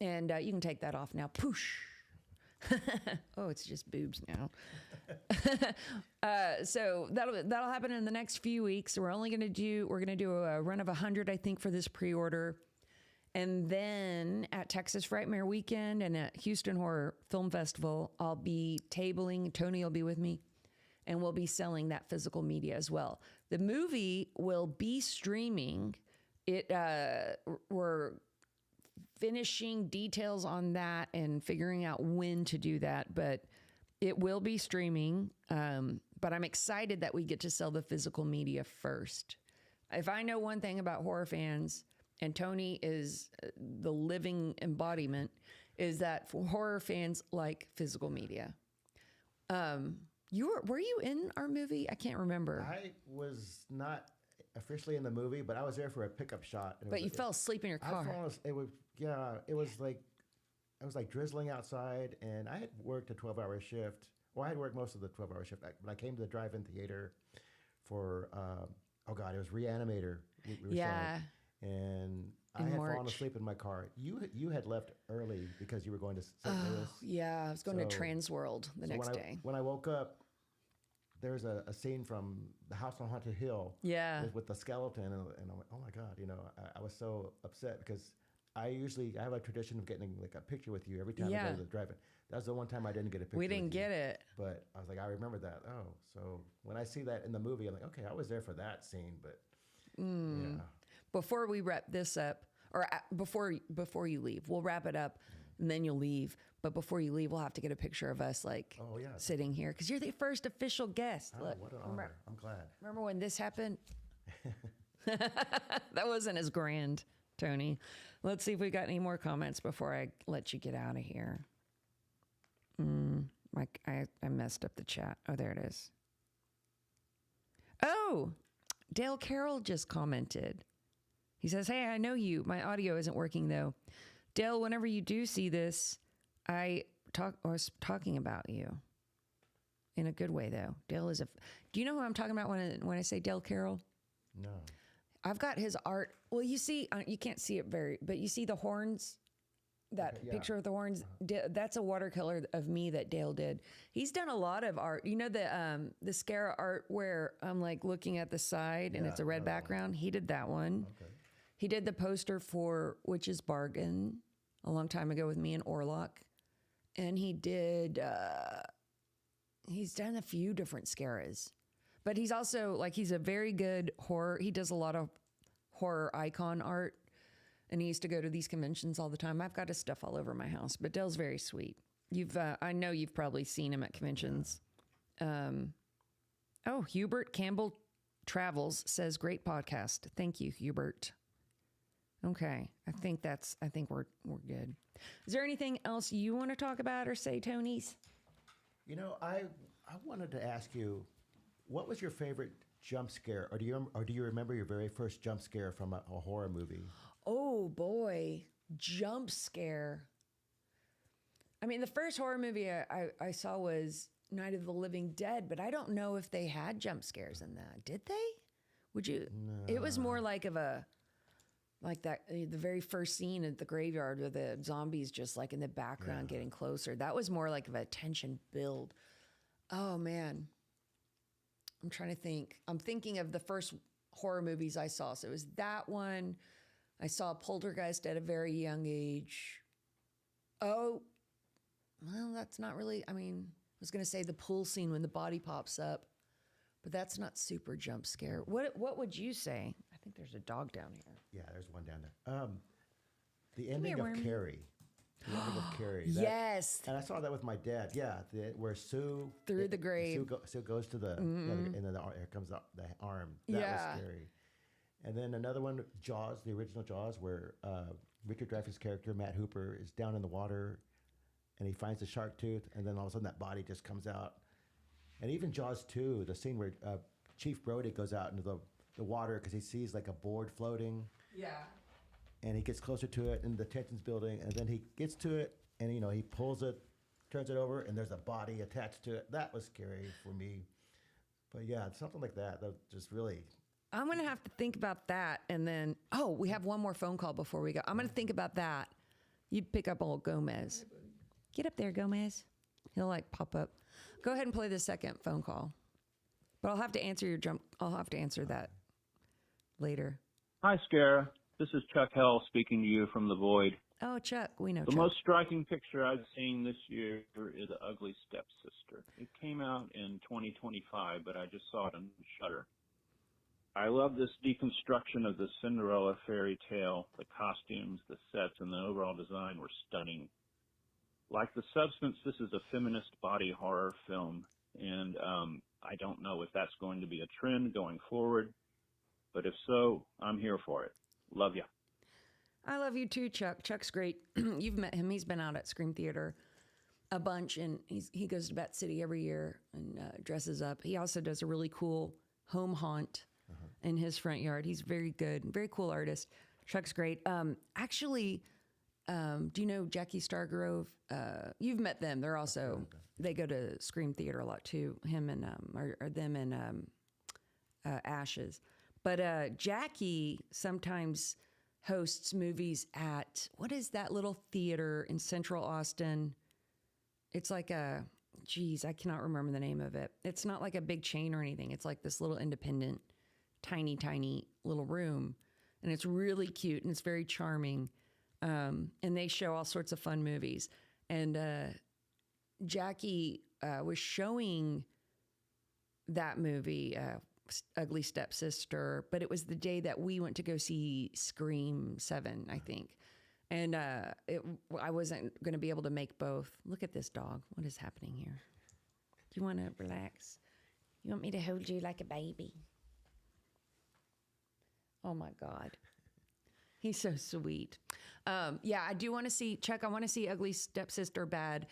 And you can take that off now. Poosh. Oh, it's just boobs now. So that'll happen in the next few weeks. We're going to do a run of 100, I think, for this pre-order. And then at Texas Frightmare Weekend and at Houston Horror Film Festival, I'll be tabling. Tony will be with me, and we'll be selling that physical media as well. The movie will be streaming. We're finishing details on that and figuring out when to do that, but it will be streaming. But I'm excited that we get to sell the physical media first. If I know one thing about horror fans, and Tony is the living embodiment, is that horror fans like physical media. Were you in our movie? I can't remember. I was not officially in the movie, but I was there for a pickup shot. But you fell asleep in your car. It was like drizzling outside, and I had worked a 12-hour shift. Well, I had worked most of the 12-hour shift, but I came to the drive-in theater for, it was Reanimator. We were showing, and I had fallen asleep in my car. You had left early because you were going to St. Louis. Yeah, I was going to Transworld the next day. When I woke up, there's a scene from The House on Haunted Hill. Yeah. With the skeleton, and I went, oh my God, I was so upset because I have a tradition of getting like a picture with you every time I Yeah. go to the drive-in. That's the one time I didn't get a picture. We didn't get it. But I was like, I remember that. Oh, so when I see that in the movie, I'm like, okay, I was there for that scene. But yeah, Before we wrap this up, or before you leave, we'll wrap it up, and then you'll leave. But before you leave, we'll have to get a picture of us like Oh, yeah. sitting here because you're the first official guest. oh, Look, what an honor. I'm glad. remember when this happened? That wasn't as grand, Tony. Let's see if we got any more comments before I let you get out of here. I messed up the chat. Oh, there it is. Oh, Dale Carroll just commented. He says, "Hey, I know you. My audio isn't working though. Dale, whenever you do see this, I was talking about you in a good way though. Dale is do you know who I'm talking about when I say Dale Carroll? No. I've got his art. Well, you see, you can't see it but you see the horns, that Okay, yeah. picture of the horns. That's a watercolor of me that Dale did. He's done a lot of art. You know the Scara art where I'm like looking at the side and Yeah, it's a red oh. background. He did that one. Okay. He did the poster for Witch's Bargain a long time ago with me and Orlock. And he did, he's done a few different Scaras. But he's also, like, he's a very good horror. He does a lot of horror icon art. And he used to go to these conventions all the time. I've got his stuff all over my house. But Dale's very sweet. I know you've probably seen him at conventions. Hubert Campbell Travels says, great podcast. Thank you, Hubert. Okay, I think we're good. Is there anything else you want to talk about or say, Tony's? You know, I wanted to ask you, what was your favorite jump scare, or do you remember your very first jump scare from a horror movie? Oh boy, jump scare. I mean, the first horror movie I saw was Night of the Living Dead, but I don't know if they had jump scares in that. Did they? Would you? No. It was more like that, the very first scene at the graveyard with the zombies just like in the background getting closer. That was more like of a tension build. Oh man. I'm trying to think. I'm thinking of the first horror movies I saw. So it was that one. I saw Poltergeist at a very young age. Oh, well, that's not really, I was going to say the pool scene when the body pops up, but that's not super jump scare. What would you say? I think there's a dog down here. Yeah, there's one down there. The ending of Carrie. The ending of Carrie. Yes. And I saw that with my dad. Yeah, where Sue Through the grave. Sue goes to the and then here comes the arm. That was scary. And then another one, Jaws, the original Jaws, where Richard Dreyfuss' character Matt Hooper is down in the water, and he finds the shark tooth, and then all of a sudden that body just comes out. And even Jaws 2, the scene where Chief Brody goes out into the water because he sees like a board floating. Yeah. And he gets closer to it, and the tension's building, and then he gets to it, and he pulls it, turns it over, and there's a body attached to it. That was scary for me. But yeah, something like that just really. I'm going to have to think about that, and then, we have one more phone call before we go. I'm going to think about that. You pick up old Gomez. Get up there, Gomez. He'll pop up. Go ahead and play the second phone call. But I'll have to answer that later. Hi, Scara. This is Chuck Hell speaking to you from the Void. Oh, Chuck, we know The Chuck. most striking picture I've seen this year is The Ugly Stepsister. It came out in 2025, but I just saw it on Shudder. I love this deconstruction of the Cinderella fairy tale. The costumes, the sets, and the overall design were stunning. Like the substance, this is a feminist body horror film, and I don't know if that's going to be a trend going forward, but if so, I'm here for it. Love ya. I love you too, Chuck. Chuck's great. You've met him. He's been out at Scream Theater a bunch, and he goes to Bat City every year and dresses up. He also does a really cool home haunt in his front yard. He's very good, very cool artist. Chuck's great. Actually, do you know Jackie Stargrove? You've met them. They're also, they go to Scream Theater a lot too. Him and, or them and Ashes. But Jackie sometimes hosts movies at, what is that little theater in Central Austin? It's like I cannot remember the name of it. It's not like a big chain or anything. It's like this little independent, tiny little room. And it's really cute and it's very charming. and they show all sorts of fun movies. And Jackie was showing that movie, Ugly Stepsister, but it was the day that we went to go see Scream 7, I think. And I wasn't going to be able to make both. Look at this dog. What is happening here? Do you want to relax? You want me to hold you like a baby? Oh, my God. He's so sweet. Yeah, I do want to see, Chuck, I want to see Ugly Stepsister bad.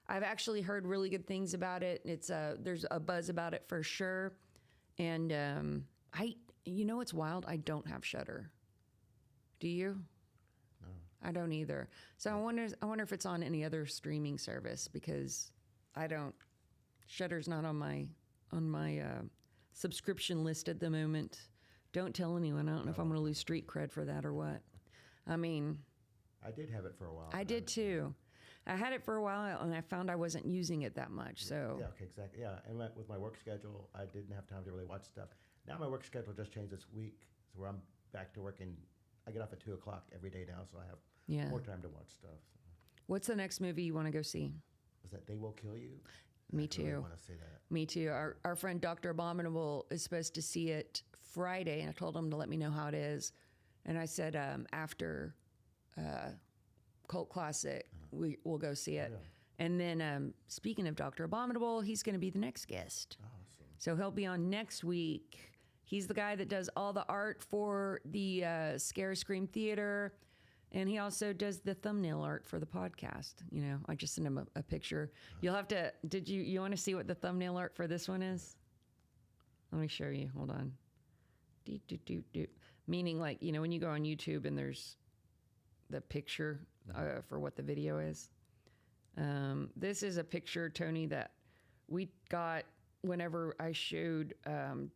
I've actually heard really good things about it. There's a buzz about it for sure. And you know what's wild? I don't have Shudder. Do you? No. I don't either. So I wonder if it's on any other streaming service, because I don't. Shudder's not on my subscription list at the moment. Don't tell anyone. I don't know if I'm going to lose street cred for that or what. I mean, I did have it for a while. I did too. I had it for a while, and I found I wasn't using it that much. So yeah, okay, exactly. Yeah, and with my work schedule, I didn't have time to really watch stuff. Now my work schedule just changed this week, so where I'm back to working. I get off at 2:00 every day now, so I have more time to watch stuff. So. What's the next movie you want to go see? Was that They Will Kill You? Me I too. really want to see that. Me too. Our friend Dr. Abominable is supposed to see it Friday, and I told him to let me know how it is. And I said after Cult Classic, we'll go see it. Yeah. And then speaking of Dr. Abominable, he's going to be the next guest. Awesome. So he'll be on next week. He's the guy that does all the art for the Scare Scream Theater. And he also does the thumbnail art for the podcast. You know, I just sent him a picture. You'll have to, you want to see what the thumbnail art for this one is? Let me show you. Hold on. Meaning, like, you know, when you go on YouTube and there's the picture for what the video is. This is a picture, Tony, that we got whenever I showed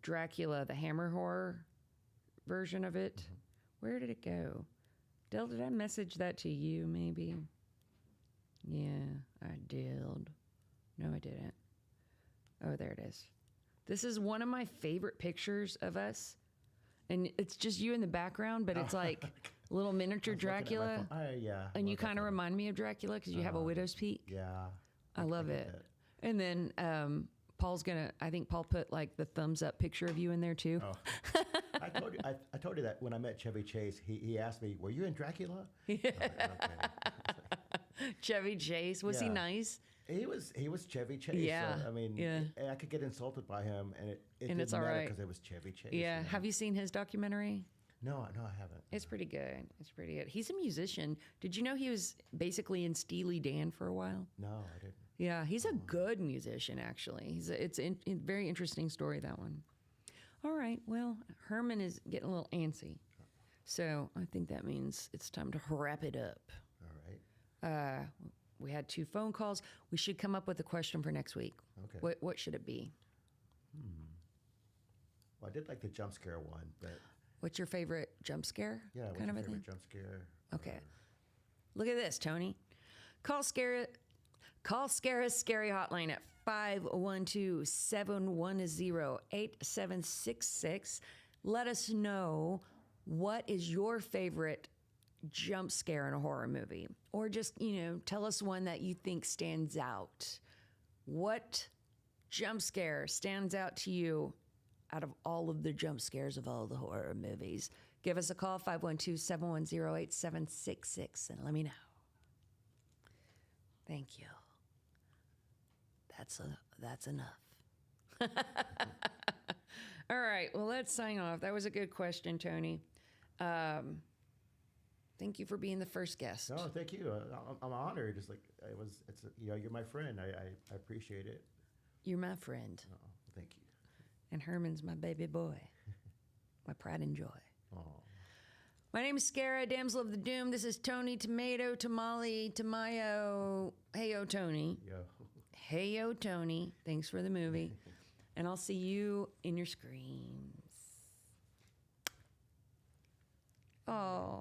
Dracula, the Hammer horror version of it. Mm-hmm. Where did it go? Del, did I message that to you maybe? Yeah, I did. No, I didn't. Oh, there it is. This is one of my favorite pictures of us. And it's just you in the background, but it's like a little miniature Dracula. Yeah. And you kind of remind me of Dracula because you have a widow's peak. Yeah. I love it. And then Paul's going to, I think Paul put like the thumbs up picture of you in there too. Oh. I told you that when I met Chevy Chase, he asked me, "Were you in Dracula?" Yeah. Okay. Chevy Chase, was he nice? He was Chevy Chase. Yeah. So, I mean, I could get insulted by him, and it didn't it's all matter right because it was Chevy Chase. Yeah. You know? Have you seen his documentary? No, I haven't. It's pretty good. It's pretty good. He's a musician. Did you know he was basically in Steely Dan for a while? No, I didn't. Yeah, he's a good musician, actually. It's a very interesting story, that one. All right, well, Herman is getting a little antsy. So I think that means it's time to wrap it up. All right. We had 2 phone calls. We should come up with a question for next week. Okay. What should it be? Well, I did like the jump scare one, but... What's your favorite jump scare? Yeah, what's your favorite jump scare? Okay. Look at this, Tony. Call Scare Us Scary Hotline at 512-710-8766. Let us know what is your favorite jump scare in a horror movie. Or just, tell us one that you think stands out. What jump scare stands out to you out of all of the jump scares of all the horror movies? Give us a call, 512-710-8766, and let me know. Thank you. That's enough. All right, well, let's sign off. That was a good question, Tony. Thank you for being the first guest. No, thank you. I'm honored. You're my friend. I appreciate it. You're my friend. Oh, thank you. And Herman's my baby boy, my pride and joy. Oh. My name is Scara, Damsel of the Doom. This is Tony Tomato, Tamale, Tamayo. Heyo, Tony. Yo. Heyo, Tony. Thanks for the movie. And I'll see you in your screams. Oh.